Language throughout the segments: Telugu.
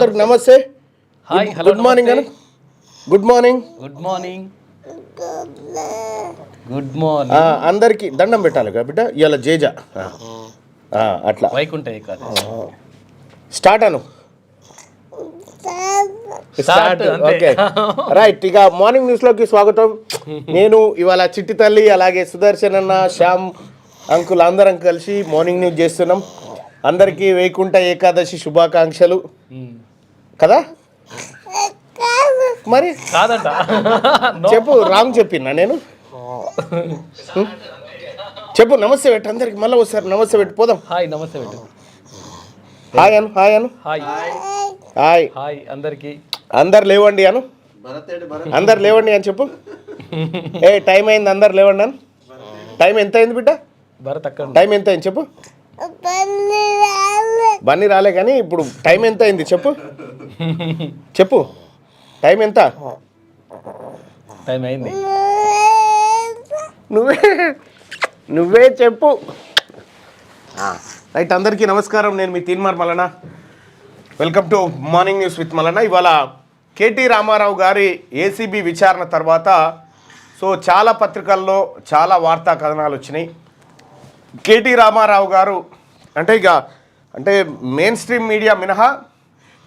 నమస్తే. హాయ్, హలో, గుడ్ మార్నింగ్ అన్న. Good morning. Good morning. Good morning. అందరికి దండం పెట్టాలి కదా బిడ్డ. ఇవాళ జేజ అట్లా వైకుంఠ ఏకాదశి స్టార్ట్ అను. స్టార్ట్. Okay right. ఇక మార్నింగ్ న్యూస్లోకి స్వాగతం. నేను ఇవాళ చిట్టి తల్లి అలాగే సుదర్శన్ అన్న, శ్యామ్ అంకుల్ అందరం కలిసి మార్నింగ్ న్యూస్ చేస్తున్నాం. అందరికీ వైకుంఠ ఏకాదశి శుభాకాంక్షలు కదా. మరి కాదంట చెప్పు. రాంగ్ చెప్పినా నేను? చెప్పు. నమస్తే పెట్టు అందరికి. మళ్ళీ వస్తారు. నమస్తే పెట్టు పోదాం. హాయ్, నమస్తే పెట్టు. హాయ్ అను. హాయ్ అను. Hi hi. హాయ్ అందరికి. అందరు లేవండి అను. అందరు లేవండి అని చెప్పు. టైం అయింది, అందరు లేవండి అను. టైం ఎంత అయింది బిడ్డ? భరత్ అక్కడ టైం ఎంత అయింది చెప్పు. బన్నీ రాలే కానీ ఇప్పుడు టైం ఎంత అయింది చెప్పు. చెప్పు టైం ఎంత? టైం అయింది. నువ్వే చెప్పు. రైట్. అందరికీ నమస్కారం. నేను మీ Teenmaar Mallanna. Welcome to morning news with Mallanna. ఇవాళ కేటీ రామారావు గారి ఏసీబీ విచారణ తర్వాత చాలా పత్రికల్లో చాలా వార్తా కథనాలు వచ్చినాయి. కేటీ రామారావు గారు అంటే మెయిన్ స్ట్రీమ్ మీడియా మినహా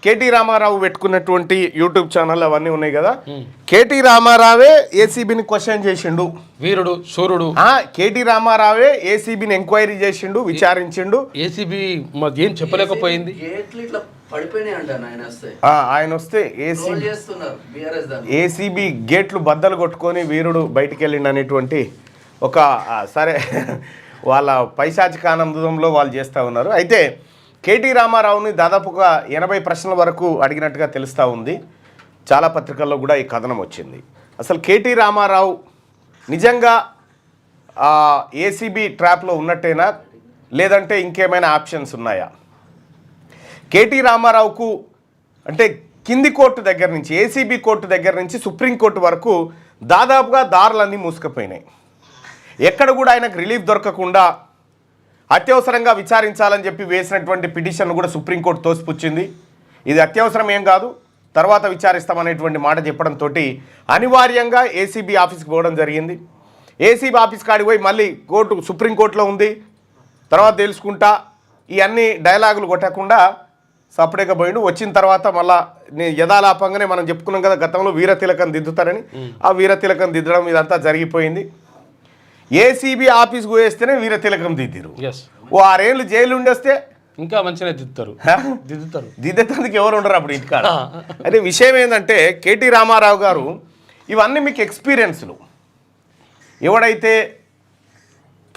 కేటీ రామారావు పెట్టుకున్నటువంటి యూట్యూబ్ ఛానల్ అవన్నీ ఉన్నాయి కదా. కేటీ రామారావే ఏసీబీని క్వశ్చన్ చేసిండు. వీరుడు శూరుడు. కేటీ రామారావే ఏసీబీని ఎంక్వైరీ చేసిండు, విచారించిండు. ఏసీబీ ఏం చెప్పలేకపోయింది. ఆయన వస్తే ఏసీబీ గేట్లు బద్దలు కొట్టుకొని వీరుడు బయటికి వెళ్ళిండు అనేటువంటి ఒక సరే వాళ్ళ పైశాచిక ఆనందంలో వాళ్ళు చేస్తూ ఉన్నారు. అయితే కేటీ రామారావుని దాదాపుగా 80 ప్రశ్నల వరకు అడిగినట్టుగా తెలుస్తూ ఉంది. చాలా పత్రికల్లో కూడా ఈ కథనం వచ్చింది. అసలు కేటీ రామారావు నిజంగా ఏసీబీ ట్రాప్లో ఉన్నట్టేనా, లేదంటే ఇంకేమైనా ఆప్షన్స్ ఉన్నాయా? కేటీ రామారావుకు అంటే కింది కోర్టు దగ్గర నుంచి, ఏసీబీ కోర్టు దగ్గర నుంచి సుప్రీంకోర్టు వరకు దాదాపుగా దారులన్నీ మూసుకుపోయినాయి. ఎక్కడ కూడా ఆయనకు రిలీఫ్ దొరకకుండా అత్యవసరంగా విచారించాలని చెప్పి వేసినటువంటి పిటిషన్ కూడా సుప్రీంకోర్టు తోసిపుచ్చింది. ఇది అత్యవసరం ఏం కాదు, తర్వాత విచారిస్తామనేటువంటి మాట చెప్పడంతో అనివార్యంగా ఏసీబీ ఆఫీస్కి పోవడం జరిగింది. ఏసీబీ ఆఫీస్ కాడికి పోయి మళ్ళీ సుప్రీంకోర్టులో ఉంది తర్వాత తెలుసుకుంటా ఈ అన్ని డైలాగులు కొట్టకుండా సపరేట్గా పోయిండు. వచ్చిన తర్వాత మళ్ళీ యథాలాపంగానే మనం చెప్పుకున్నాం కదా గతంలో వీరతిలకం దిద్దుతారని, ఆ వీరతిలకం దిద్దడం ఇదంతా జరిగిపోయింది. ఏసీబీ ఆఫీస్కి పోయేస్తేనే వీరతిలకం దిద్దిరు. 6 ఏళ్ళు జైలు ఉండేస్తే ఇంకా మంచిగా దిద్దుతారు. దిద్దేందుకు ఎవరు ఉండరు అప్పుడు ఇంటికాడ. అయితే విషయం ఏంటంటే కేటీ రామారావు గారు ఇవన్నీ మీకు ఎక్స్పీరియన్స్లు. ఎవడైతే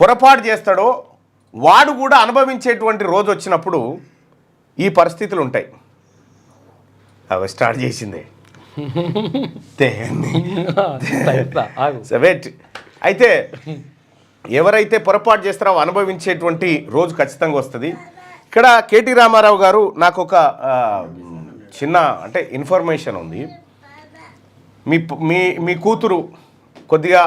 పొరపాటు చేస్తాడో వాడు కూడా అనుభవించేటువంటి రోజు వచ్చినప్పుడు ఈ పరిస్థితులు ఉంటాయి. అవి స్టార్ట్ చేసిందే అయితే ఎవరైతే పొరపాటు చేస్తారో అనుభవించేటువంటి రోజు ఖచ్చితంగా వస్తుంది. ఇక్కడ కేటీ రామారావు గారు నాకు ఒక చిన్న ఇన్ఫర్మేషన్ ఉంది. మీ కూతురు కొద్దిగా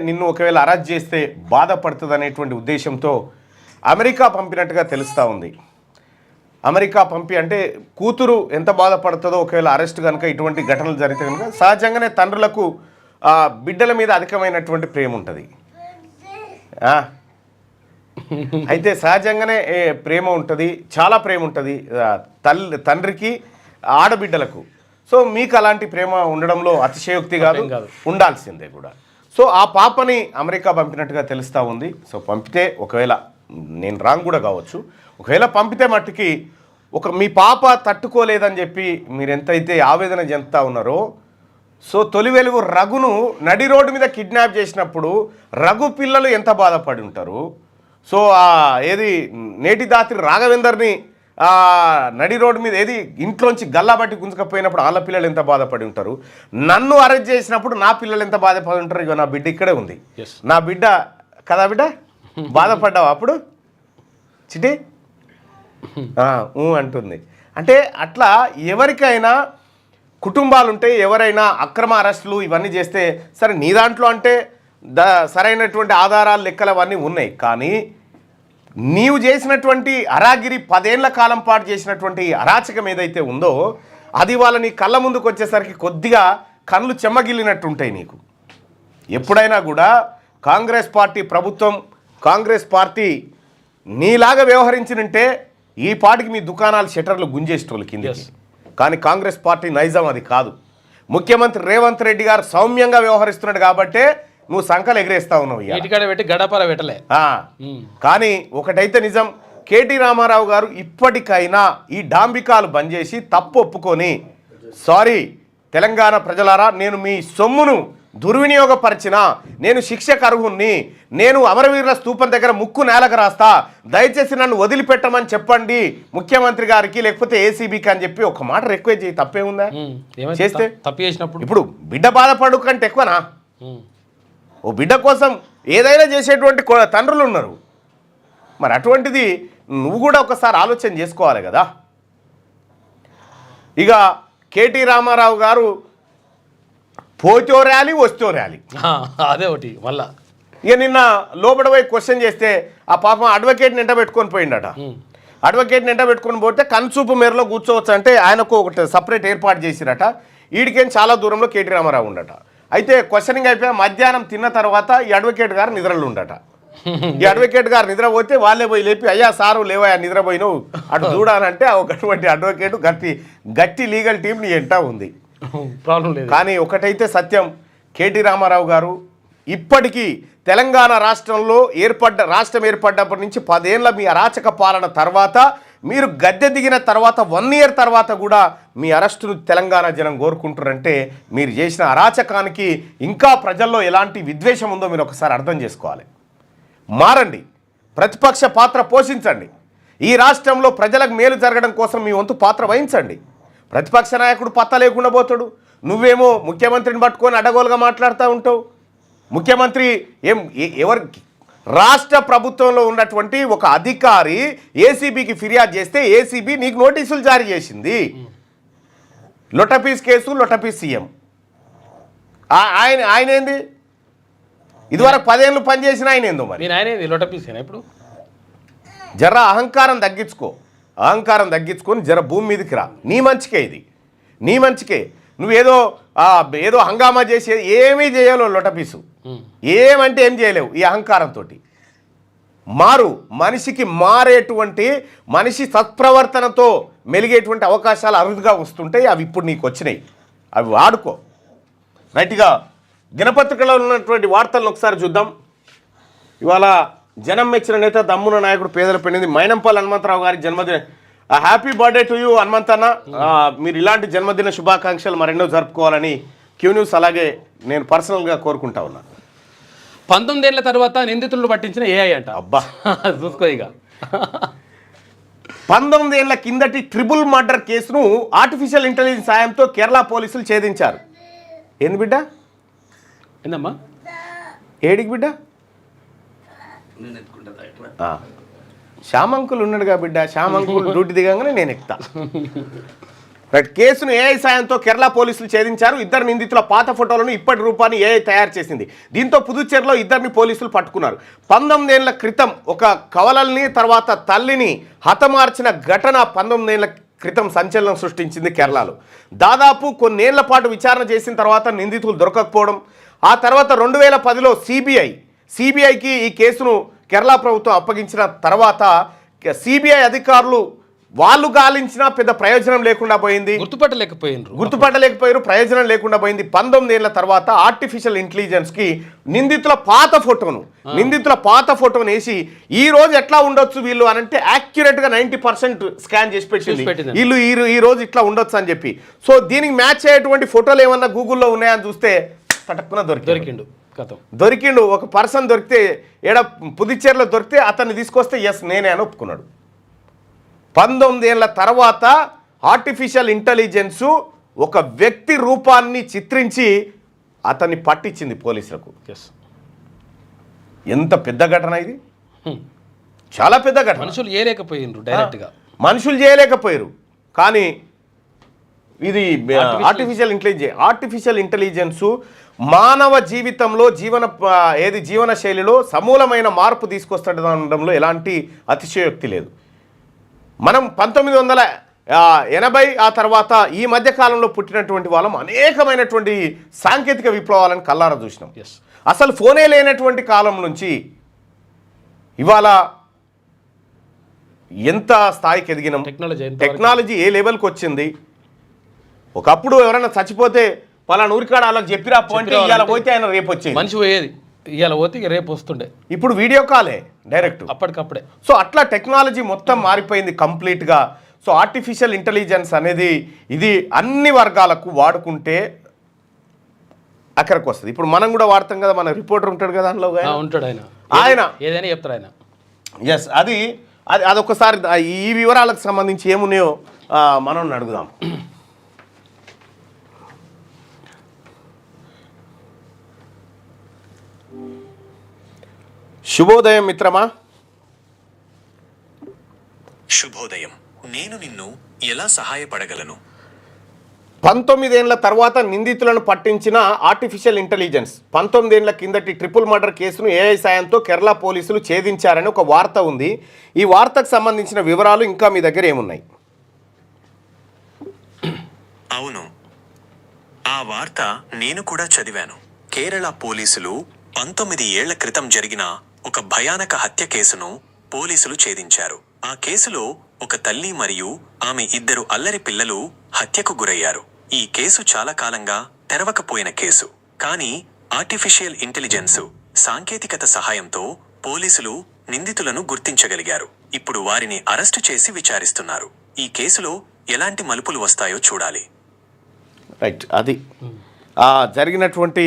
నిన్ను ఒకవేళ అరెస్ట్ చేస్తే బాధపడుతుంది అనేటువంటి ఉద్దేశంతో అమెరికా పంపినట్టుగా తెలుస్తూ ఉంది. అమెరికా పంపి కూతురు ఎంత బాధపడుతుందో ఒకవేళ అరెస్ట్ కనుక ఇటువంటి ఘటనలు జరిగితే కనుక సహజంగానే తండ్రులకు బిడ్డల మీద అధికమైనటువంటి ప్రేమ ఉంటుంది. అయితే సహజంగానే ప్రేమ ఉంటుంది, చాలా ప్రేమ ఉంటుంది తండ్రికి ఆడబిడ్డలకు. మీకు అలాంటి ప్రేమ ఉండడంలో అతిశయోక్తి కాదు, ఉండాల్సిందే కూడా. ఆ పాపని అమెరికా పంపినట్టుగా తెలుస్తూ ఉంది. పంపితే ఒకవేళ నేను రాంగ్ కూడా కావచ్చు, ఒకవేళ పంపితే మట్టుకి మీ పాప తట్టుకోలేదని చెప్పి మీరు ఎంతైతే ఆవేదన చెందుతూ ఉన్నారో, తొలి వెలుగు రఘును నడి రోడ్డు మీద కిడ్నాప్ చేసినప్పుడు రఘు పిల్లలు ఎంత బాధపడి ఉంటారు. నేటి దాత్రి రాఘవేందర్ని నడి రోడ్డు మీద ఇంట్లోంచి గల్లాబట్టి గుంజుకపోయినప్పుడు వాళ్ళ పిల్లలు ఎంత బాధపడి ఉంటారు. నన్ను అరెస్ట్ చేసినప్పుడు నా పిల్లలు ఎంత బాధపడి ఉంటారు. ఇక నా బిడ్డ ఇక్కడే ఉంది. నా బిడ్డ కదా బిడ్డ, బాధపడ్డావు అప్పుడు చిటి అంటుంది. అట్లా ఎవరికైనా కుటుంబాలు ఉంటే ఎవరైనా అక్రమ అరెస్టులు ఇవన్నీ చేస్తే సరే నీ దాంట్లో సరైనటువంటి ఆధారాలు లెక్కలు అవన్నీ ఉన్నాయి. కానీ నీవు చేసినటువంటి అరాగిరి 10 ఏళ్ల కాలం పాటు చేసినటువంటి అరాచకం ఏదైతే ఉందో అది వాళ్ళని కళ్ళ ముందుకు వచ్చేసరికి కొద్దిగా కళ్ళు చెమ్మగిల్లినట్టుంటాయి నీకు. ఎప్పుడైనా కూడా కాంగ్రెస్ పార్టీ ప్రభుత్వం, కాంగ్రెస్ పార్టీ నీలాగా వ్యవహరించినంటే ఈ పాటికి మీ దుకాణాలు షట్టర్లు గుంజేసేటోళ్ళు కిందకి. కానీ కాంగ్రెస్ పార్టీ నైజం అది కాదు. ముఖ్యమంత్రి రేవంత్ రెడ్డి గారు సౌమ్యంగా వ్యవహరిస్తున్నాడు కాబట్టే నువ్వు సంకలు ఎగరేస్తా ఉన్నావు. ఇంటికాడ పెట్టి గడపర పెట్టలే. కానీ ఒకటైతే నిజం, కేటీ రామారావు గారు ఇప్పటికైనా ఈ డాంబికాలు బంద్ చేసి తప్పు ఒప్పుకొని, సారీ తెలంగాణ ప్రజలారా, నేను మీ సొమ్మును దుర్వినియోగపరిచిన, నేను శిక్షకు అర్హుణ్ణి, నేను అమరవీరుల స్తూపం దగ్గర ముక్కు నేలకు రాస్తా, దయచేసి నన్ను వదిలిపెట్టమని చెప్పండి ముఖ్యమంత్రి గారికి, లేకపోతే ఏసీబీకి అని చెప్పి ఒక మాట రిక్వెస్ట్ చేయి. తప్పే ఉందా? చేస్తే తప్పు చేసినప్పుడు ఇప్పుడు బిడ్డ బాధపడు కంటే ఎక్కువనా? ఓ బిడ్డ కోసం ఏదైనా చేసేటువంటి తండ్రులు ఉన్నారు. మరి అటువంటిది నువ్వు కూడా ఒకసారి ఆలోచన చేసుకోవాలి కదా. ఇక కేటీ రామారావు గారు పోతో ర్యాలీ వస్తో ర్యాలీ, అదే ఒకటి మళ్ళా. ఇక నిన్న లోపల పోయి క్వశ్చన్ చేస్తే ఆ పాపం అడ్వకేట్ని ఎంట పెట్టుకొని పోయిండట. అడ్వకేట్ని ఎంట పెట్టుకొని పోతే కన్సూపు మేరలో కూర్చోవచ్చు అంటే ఆయనకు ఒకటి సపరేట్ ఏర్పాటు చేసిరట. వీడికేం చాలా దూరంలో కేటీ రామారావు ఉండట. అయితే క్వశ్చనింగ్ అయిపోయి మధ్యాహ్నం తిన్న తర్వాత ఈ అడ్వకేట్ గారు నిద్రలు ఉండట. ఈ అడ్వకేట్ గారు నిద్రపోతే వాళ్ళే పోయి లేపి, అయ్యా సారు లేవా నిద్రపోయినావు అటు చూడాలంటే ఒకటువంటి అడ్వకేట్ గట్టి లీగల్ టీం నీ ఎంటా ఉంది. ప్రాబ్లం లేదు. కానీ ఒకటైతే సత్యం, కేటీ రామారావు గారు ఇప్పటికీ తెలంగాణ రాష్ట్రంలో రాష్ట్రం ఏర్పడ్డప్పటి నుంచి 10 ఏళ్ళ మీ అరాచక పాలన తర్వాత, మీరు గద్దె దిగిన తర్వాత 1 ఇయర్ తర్వాత కూడా మీ అరెస్టును తెలంగాణ జనం కోరుకుంటారంటే మీరు చేసిన అరాచకానికి ఇంకా ప్రజల్లో ఎలాంటి విద్వేషం ఉందో మీరు ఒకసారి అర్థం చేసుకోవాలి. మారండి, ప్రతిపక్ష పాత్ర పోషించండి, ఈ రాష్ట్రంలో ప్రజలకు మేలు జరగడం కోసం మీ వంతు పాత్ర వహించండి. ప్రతిపక్ష నాయకుడు పత్తా లేకుండా పోతాడు, నువ్వేమో ముఖ్యమంత్రిని పట్టుకొని అడగోలుగా మాట్లాడుతూ ఉంటావు. ముఖ్యమంత్రి ఎవరికి రాష్ట్ర ప్రభుత్వంలో ఉన్నటువంటి ఒక అధికారి ఏసీబీకి ఫిర్యాదు చేస్తే ఏసీబీ నీకు నోటీసులు జారీ చేసింది. లొటపీస్ కేసు, లొటపీస్ సీఎం. ఆయన ఏంది ఇదివరకు 10 ఏళ్ళు పనిచేసిన ఆయన ఏందో మరి. ఇప్పుడు జర అహంకారం తగ్గించుకొని జర భూమి మీదకి రా. నీ మంచికే ఇది, నీ మంచికే. నువ్వేదో ఏదో హంగామా చేసే ఏమీ చేయలేవు. లొటపీసు ఏమంటే ఏం చేయలేవు. ఈ అహంకారంతో మనిషికి మారేటువంటి, మనిషి సత్ప్రవర్తనతో మెలిగేటువంటి అవకాశాలు అరుదుగా వస్తుంటాయి. అవి ఇప్పుడు నీకు వచ్చినాయి, అవి వాడుకో. రైట్గా దినపత్రికలో ఉన్నటువంటి వార్తలను ఒకసారి చూద్దాం. ఇవాళ జనం మెచ్చిన నేత, దమ్మున నాయకుడు, పేదల పెళ్ళింది మైనంపల్లి హనుమంతరావు గారి జన్మదిన. Happy birthday to you Hanumanthanna. మీరు ఇలాంటి జన్మదిన శుభాకాంక్షలు మరెన్నో జరుపుకోవాలని క్యూ న్యూస్ అలాగే నేను పర్సనల్గా కోరుకుంటా ఉన్నాను. 19 ఏళ్ల తర్వాత నిందితులను పట్టించిన ఏఐ అంట. అబ్బా చూసుకో. ఇక 19 ఏళ్ల కిందటి ట్రిపుల్ మర్డర్ కేసును ఆర్టిఫిషియల్ ఇంటెలిజెన్స్ సాయంతో కేరళ పోలీసులు ఛేదించారు. ఏంది బిడ్డ? ఏందమ్మా? ఏడికి బిడ్డ? శ్యామంకులు ఉన్నాడుగా బిడ్డ. శ్యామంకులు డ్యూటీ దిగంగానే నేను ఎక్కుతా. రైట్. కేసును ఏఐ సాయంతో కేరళ పోలీసులు ఛేదించారు. 2 నిందితుల పాత ఫోటోలను ఇప్పటి రూపాన్ని ఏఐ తయారు చేసింది. దీంతో పుదుచ్చేరిలో 2 పోలీసులు పట్టుకున్నారు. 19 ఏళ్ల క్రితం ఒక కవలల్ని తర్వాత తల్లిని హతమార్చిన ఘటన 19 ఏళ్ల క్రితం సంచలనం సృష్టించింది కేరళలో. దాదాపు కొన్నేళ్ల పాటు విచారణ చేసిన తర్వాత నిందితులు దొరకకపోవడం, ఆ తర్వాత 2010లో సిబిఐకి ఈ కేసును కేరళ ప్రభుత్వం అప్పగించిన తర్వాత సిబిఐ అధికారులు వాళ్ళు గాలించినా పెద్ద ప్రయోజనం లేకుండా పోయింది. గుర్తుపట్టలేకపోయారు, ప్రయోజనం లేకుండా పోయింది. 19 ఏళ్ల తర్వాత ఆర్టిఫిషియల్ ఇంటెలిజెన్స్కి నిందితుల పాత ఫోటోను వేసి ఈ రోజు ఎట్లా ఉండొచ్చు వీళ్ళు అని అంటే యాక్యురేట్గా 90% స్కాన్ చేసి పెట్టింది. వీళ్ళు ఈ రోజు ఇట్లా ఉండొచ్చు అని చెప్పి. సో దీనికి మ్యాచ్ అయ్యేటువంటి ఫోటోలు ఏమన్నా గూగుల్లో ఉన్నాయని చూస్తే పటక్కున దొరికిండు. ఒక పర్సన్ దొరికితే, పుదుచ్చేరిలో దొరికితే అతన్ని తీసుకొస్తే ఎస్ నేనే అని ఒప్పుకున్నాడు. 19 ఏళ్ల తర్వాత ఆర్టిఫిషియల్ ఇంటెలిజెన్స్ ఒక వ్యక్తి రూపాన్ని చిత్రించి అతన్ని పట్టించింది పోలీసులకు. ఎంత పెద్ద ఘటన ఇది, చాలా పెద్ద ఘటన. మనుషులు చేయలేకపోయారు. కానీ ఇది ఆర్టిఫిషియల్ ఇంటెలిజెన్స్ మానవ జీవితంలో జీవన శైలిలో సమూలమైన మార్పు తీసుకొస్తుండడంలో ఎలాంటి అతిశయోక్తి లేదు. మనం 80 ఆ తర్వాత ఈ మధ్య కాలంలో పుట్టినటువంటి వాళ్ళం అనేకమైనటువంటి సాంకేతిక విప్లవాలను కల్లారా చూసినాం. ఎస్, అసలు ఫోనే లేనటువంటి కాలం నుంచి ఇవాళ ఎంత స్థాయికి ఎదిగినాం, టెక్నాలజీ ఏ లెవెల్కి వచ్చింది. ఒకప్పుడు ఎవరైనా చచ్చిపోతే పలానా ఊరికాడ వాళ్ళకి చెప్పిరా పోతే ఇవాళ పోతే ఆయన రేపు వచ్చేది, మనిషి పోయేది, ఇవాళ పోతే ఇక రేపు వస్తుండే. ఇప్పుడు వీడియో కాలే డైరెక్ట్ అప్పటికప్పుడే. సో అట్లా టెక్నాలజీ మొత్తం మారిపోయింది కంప్లీట్గా. సో ఆర్టిఫిషియల్ ఇంటెలిజెన్స్ అనేది ఇది అన్ని వర్గాలకు వాడుకుంటే అక్కడికి వస్తుంది. ఇప్పుడు మనం కూడా వాడతాం కదా, మన రిపోర్టర్ ఉంటాడు కదా అందులో ఉంటాడు ఆయన ఏదైనా చెప్తారు ఆయన. ఎస్, అది అదొకసారి ఈ వివరాలకు సంబంధించి ఏమున్నాయో మనం అడుగుదాం. శుభోదయం మిత్రమా. శుభోదయం. నేను నిన్ను ఎలా సహాయపడగలను? 19 ఏళ్ల తర్వాత నిందితులను పట్టించిన ఆర్టిఫిషియల్ ఇంటెలిజెన్స్. 19 ఏళ్ల కిందటి ట్రిపుల్ మర్డర్ కేసును ఏఐ సాయంతో కేరళ పోలీసులు ఛేదించారని ఒక వార్త ఉంది. ఈ వార్తకు సంబంధించిన వివరాలు ఇంకా మీ దగ్గర ఏమున్నాయి? అవును, ఆ వార్త నేను కూడా చదివాను. కేరళ పోలీసులు 19 ఏళ్ల క్రితం జరిగిన ఒక భయానక హత్య కేసును పోలీసులు ఛేదించారు. ఆ కేసులో ఒక తల్లి మరియు ఆమె 2 అల్లరి పిల్లలు హత్యకు గురయ్యారు. ఈ కేసు చాలా కాలంగా తెరవకపోయిన కేసు. కానీ ఆర్టిఫిషియల్ ఇంటెలిజెన్స్ సాంకేతికత సహాయంతో పోలీసులు నిందితులను గుర్తించగలిగారు. ఇప్పుడు వారిని అరెస్టు చేసి విచారిస్తున్నారు. ఈ కేసులో ఎలాంటి మలుపులు వస్తాయో చూడాలి. రైట్, అది జరిగినటువంటి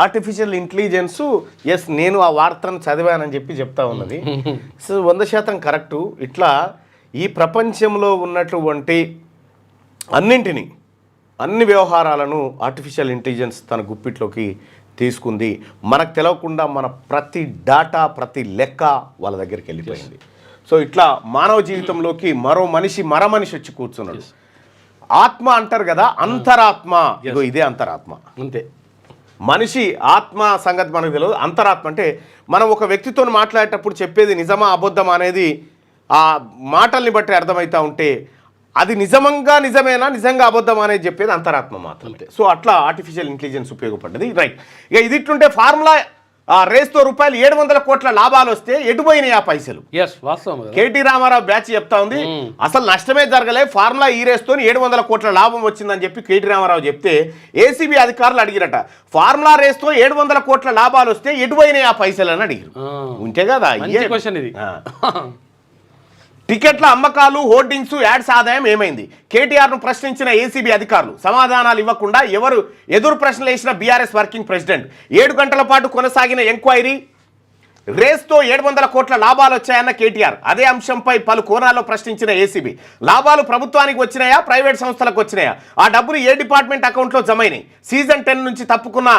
ఆర్టిఫిషియల్ ఇంటెలిజెన్సు. ఎస్, నేను ఆ వార్తను చదివానని చెప్తా ఉన్నది. So 100% correct. ఇట్లా ఈ ప్రపంచంలో ఉన్నటువంటి అన్ని వ్యవహారాలను ఆర్టిఫిషియల్ ఇంటెలిజెన్స్ తన గుప్పిట్లోకి తీసుకుంది. మనకు తెలవకుండా మన ప్రతి డాటా, ప్రతి లెక్క వాళ్ళ దగ్గరికి వెళ్ళిపోయింది. సో ఇట్లా మానవ జీవితంలోకి మరో మనిషి వచ్చి కూర్చున్నాడు. ఆత్మ అంటారు కదా, అంతరాత్మ. ఇదే అంతరాత్మ. అంతే, మనిషి ఆత్మ సంగతి మనకు తెలియదు. అంతరాత్మ అంటే మనం ఒక వ్యక్తితో మాట్లాడేటప్పుడు చెప్పేది నిజమా అబద్ధమా అనేది ఆ మాటల్ని బట్టి అర్థమవుతూ ఉంటే అది నిజంగా అబద్ధమా అనేది చెప్పేది అంతరాత్మ మాత్రమే. సో అట్లా ఆర్టిఫిషియల్ ఇంటెలిజెన్స్ ఉపయోగపడ్డది. రైట్, ఇక ఇది ఇట్లుంటే ఫార్ములా రేస్తో రూపాయలు 700 కోట్ల లాభాలు వస్తే ఎటుపోయినాయి ఆ పైసలు? కేటీ రామారావు బ్యాచ్ చెప్తా ఉంది అసలు నష్టమే జరగలే, ఫార్ములా ఈ రేస్తో 700 కోట్ల లాభం వచ్చిందని చెప్పి కేటీ రామారావు చెప్తే ఏసీబీ అధికారులు అడిగిరట, ఫార్ములా రేస్తో 700 కోట్ల లాభాలు వస్తే ఎటుపోయినాయి ఆ పైసలు అని అడిగారు. ఉంటే కదా ఇది. టికెట్ల అమ్మకాలు, హోర్డింగ్స్, యాడ్స్ ఆదాయం ఏమైంది? కేటీఆర్ను ప్రశ్నించిన ఏసీబీ అధికారులు సమాధానాలు ఇవ్వకుండా ఎదురు ప్రశ్నలు వేసిన బీఆర్ఎస్ వర్కింగ్ ప్రెసిడెంట్. 7 గంటల పాటు కొనసాగిన ఎంక్వైరీ. రేస్తో 700 కోట్ల లాభాలు వచ్చాయన్న కేటీఆర్. అదే అంశంపై పలు కోణాల్లో ప్రశ్నించిన ఏసీబీ. లాభాలు ప్రభుత్వానికి వచ్చినాయా, ప్రైవేట్ సంస్థలకు వచ్చినాయా? ఆ డబ్బులు ఏ డిపార్ట్మెంట్ అకౌంట్లో జమైనాయి? సీజన్ 10 నుంచి తప్పుకున్న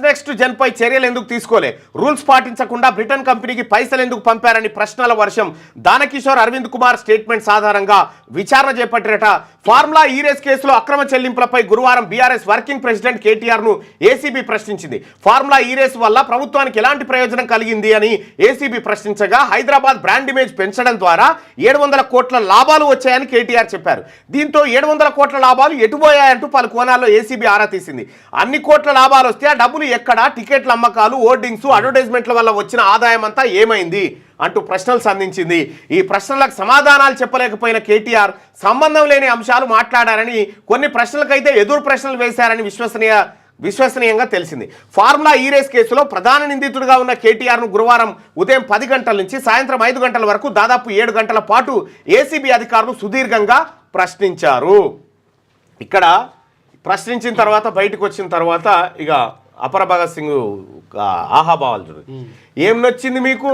నెక్స్ట్ జెన్ పై చర్యలు ఎందుకు తీసుకోలే? రూల్స్ పాటించకుండా బ్రిటన్ కంపెనీకి పైసలు ఎందుకు పంపారని ప్రశ్నల వర్షం. దానకిషోర్, అరవింద్ కుమార్ స్టేట్మెంట్స్ ఆధారంగా విచారణ చేపట్టిరట. ఫార్ములా ఈ రేస్ కేసులో అక్రమ చెల్లింపులపై గురువారం బీఆర్ఎస్ వర్కింగ్ ప్రెసిడెంట్ కేటీఆర్ను ఏసీబీ ప్రశ్నించింది. ఫార్ములా ఈ రేస్ వల్ల ప్రభుత్వానికి ఎలాంటి ప్రయోజనం కలిగింది అని ఏసీబీ ప్రశ్నించగా హైదరాబాద్ బ్రాండ్ ఇమేజ్ పెంచడం ద్వారా 700 కోట్ల లాభాలు వచ్చాయని కేటీఆర్ చెప్పారు. దీంతో 700 కోట్ల లాభాలు ఎటుపోయాయంటూ పలు కోణాల్లో ఏసీబీ ఆరా తీసింది. అన్ని కోట్ల లాభాలు వస్తే ఆ డబ్బులు ఎక్కడ? టికెట్ల అమ్మకాలు, హోర్డింగ్స్, అడ్వర్టైజ్మెంట్ల వల్ల వచ్చిన ఆదాయం అంతా ఏమైంది అంటూ ప్రశ్నలు సంధించింది. ఈ ప్రశ్నలకు సమాధానాలు చెప్పలేకపోయిన కేటీఆర్ సంబంధం లేని అంశాలు మాట్లాడారని, కొన్ని ప్రశ్నలకైతే ఎదురు ప్రశ్నలు వేశారని విశ్వసనీయంగా తెలిసింది. ఫార్ములా ఈ రేస్ కేసులో ప్రధాన నిందితుడిగా ఉన్న కేటీఆర్ను గురువారం ఉదయం 10 గంటల నుంచి సాయంత్రం 5 గంటల వరకు దాదాపు 7 గంటల పాటు ఏసీబీ అధికారులు సుదీర్ఘంగా ప్రశ్నించారు. ఇక్కడ ప్రశ్నించిన తర్వాత బయటకు వచ్చిన తర్వాత ఇక అపర భగత్ సింగ్ ఆహాభావాలు చూడు. ఏం నచ్చింది మీకు?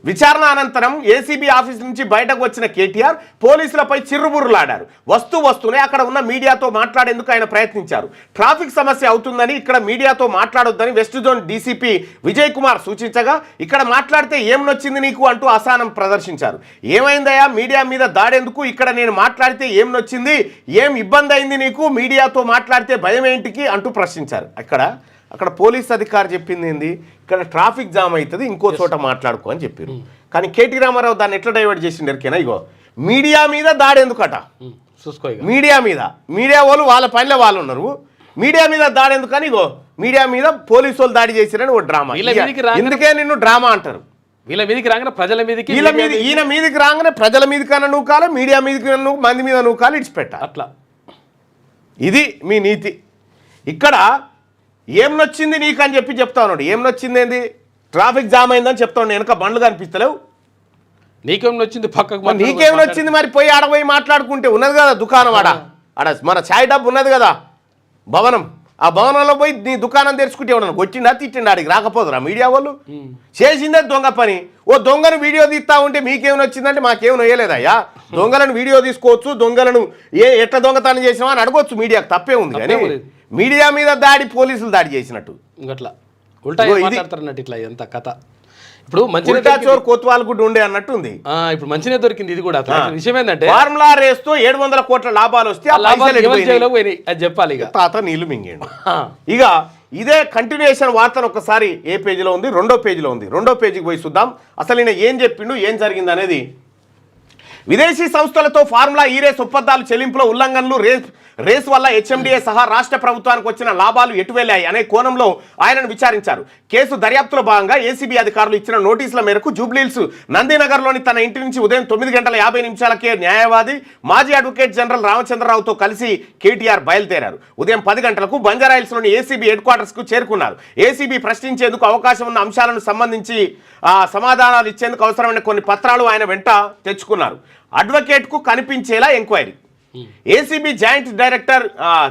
విచారణ అనంతరం ఏసీబీ ఆఫీస్ నుంచి బయటకు వచ్చిన కేటీఆర్ పోలీసులపై చిర్రుబుర్రులాడారు. వస్తూనే అక్కడ ఉన్న మీడియాతో మాట్లాడేందుకు ఆయన ప్రయత్నించారు. ట్రాఫిక్ సమస్య అవుతుందని ఇక్కడ మీడియాతో మాట్లాడొద్దని west zone DCP Vijay Kumar సూచించగా, ఇక్కడ మాట్లాడితే ఏం నొచ్చింది నీకు అంటూ అసహనం ప్రదర్శించారు. ఏమైందయ్యా, మీడియా మీద దాడేందుకు? ఇక్కడ నేను మాట్లాడితే ఏం నొచ్చింది? ఏం ఇబ్బంది అయింది నీకు? మీడియాతో మాట్లాడితే భయం ఏంటికి అంటూ ప్రశ్నించారు. అక్కడ పోలీస్ అధికారి చెప్పింది ఏంది, ఇక్కడ ట్రాఫిక్ జామ్ అవుతుంది, ఇంకో చోట మాట్లాడుకో అని చెప్పారు. కానీ కేటీ రామారావు దాన్ని ఎట్లా డైవర్ట్ చేసిండు ఎరికేనా? ఇగో మీడియా మీద దాడేందుకట. చూసుకో ఇక. మీడియా వాళ్ళు వాళ్ళ పనిలో వాళ్ళు ఉన్నారు. మీడియా మీద దాడి ఎందుకని ఇగో మీడియా మీద పోలీసు వాళ్ళు దాడి చేసిరని ఒక డ్రామా. ఎందుకే నిన్ను డ్రామా అంటారు. వీళ్ళ మీదకి రాగానే ప్రజల మీదకి ఈయన మీదకి రాగానే ప్రజల మీదకన్నా నూకాలి, మీడియా మీదకి మంది మీద నూకాలి, ఇడిచిపెట్టాలి. అట్లా ఇది మీ నీతి. ఇక్కడ ఏం నొచ్చింది నీకు అని చెప్తా ఉన్నాడు. ఏం నొచ్చింది ఏంది? ట్రాఫిక్ జామ్ అయిందని చెప్తా ఉన్నాడు. వెనక బండ్లు కనిపిస్తలేవు. నీకేం నచ్చింది పక్కకు? నీకేం నచ్చింది మరి? పోయి ఆడపోయి మాట్లాడుకుంటే ఉన్నది కదా దుకాణం, ఆడ మన ఛాయ్ డబ్బు ఉన్నది కదా భవనం. ఆ భవనంలో పోయి నీ దుకాణం తెరుచుకుంటే ఉన్నాను. కొట్టిండా తిట్టిండా? ఆడికి రాకపోదురా మీడియా వాళ్ళు? చేసిందే దొంగ పని. ఓ దొంగను వీడియో తీస్తా ఉంటే మీకేం నచ్చిందంటే మాకేం నొయ్యలేదయ్యా. దొంగలను వీడియో తీసుకోవచ్చు, దొంగలను ఎట్లా దొంగతనం చేసినావా అని అడగొచ్చు. మీడియాకు తప్పే ఉంది. కానీ మీడియా మీద దాడి పోలీసులు దాడి చేసినట్టు అట్లా ఉల్టా మాట్లాడుతారన్నట్టు ఇట్లా ఎంత కథ. ఇప్పుడు మంచిగా కోత్వాల్ గుడ్డు ఉండే అన్నట్టు ఉంది. ఇప్పుడు మంచిగా దొరికింది. ఇది కూడా విషయం ఏంటంటే ఫార్ములా రేస్ తో 700 కోట్ల లాభాలు వస్తే అది చెప్పాలి. ఇక తాత నీళ్లు మింగేడు. ఇక ఇదే కంటిన్యూషన్ వార్తను ఒకసారి ఏ పేజీలో ఉంది? 2వ పేజీలో ఉంది. 2వ పేజీకి పోయి చూద్దాం అసలు ఈయన ఏం చెప్పిండు, ఏం జరిగింది అనేది. విదేశీ సంస్థలతో ఫార్ములా ఈ రేస్ ఒప్పందాలు చెల్లింపుల ఉల్లంఘనలు, రేస్ వల్ల హెచ్ఎండిఏ సహా రాష్ట్ర ప్రభుత్వానికి వచ్చిన లాభాలు ఎటు వెళ్ళాయి అనే కోణంలో ఆయనను విచారించారు. కేసు దర్యాప్తులో భాగంగా ఏసీబీ అధికారులు ఇచ్చిన నోటీసుల మేరకు జూబ్లీహిల్స్ నందీనగర్లోని తన ఇంటి నుంచి ఉదయం 9:50 న్యాయవాది మాజీ అడ్వకేట్ జనరల్ రామచంద్రరావుతో కలిసి కేటీఆర్ బయలుదేరారు. ఉదయం 10 గంటలకు బంజారాహిల్స్లోని ఏసీబీ హెడ్ క్వార్టర్స్కు చేరుకున్నారు. ఏసీబీ ప్రశ్నించేందుకు అవకాశం ఉన్న అంశాలను సంబంధించి సమాధానాలు ఇచ్చేందుకు అవసరమైన కొన్ని పత్రాలు ఆయన వెంట తెచ్చుకున్నారు. అడ్వకేట్కు కనిపించేలా enquiry. ACB joint director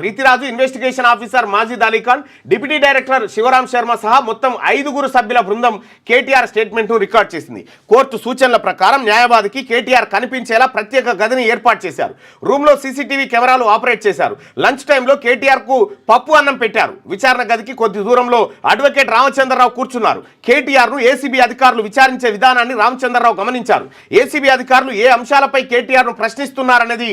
Ritiraju, investigation officer Majid Alikhan, deputy director Sivaram Sharma సహా మొత్తం 5 సభ్యుల బృందం కేటీఆర్ స్టేట్మెంట్ను రికార్డ్ చేసింది. కోర్టు సూచనల ప్రకారం న్యాయవాదికి కేటీఆర్ కనిపించేలా ప్రత్యేక గదిని ఏర్పాటు చేశారు. రూమ్లో సీసీటీవీ కెమెరాలు ఆపరేట్ చేశారు. లంచ్ టైంలో కేటీఆర్కు పప్పు అన్నం పెట్టారు. విచారణ గదికి కొద్ది దూరంలో అడ్వకేట్ రామచంద్రరావు కూర్చున్నారు. కేటీఆర్ను ఏసీబీ అధికారులు విచారించే విధానాన్ని రామచంద్రరావు గమనించారు. ఏసీబీ అధికారులు ఏ అంశాలపై కేటీఆర్ను ప్రశ్నిస్తున్నారనేది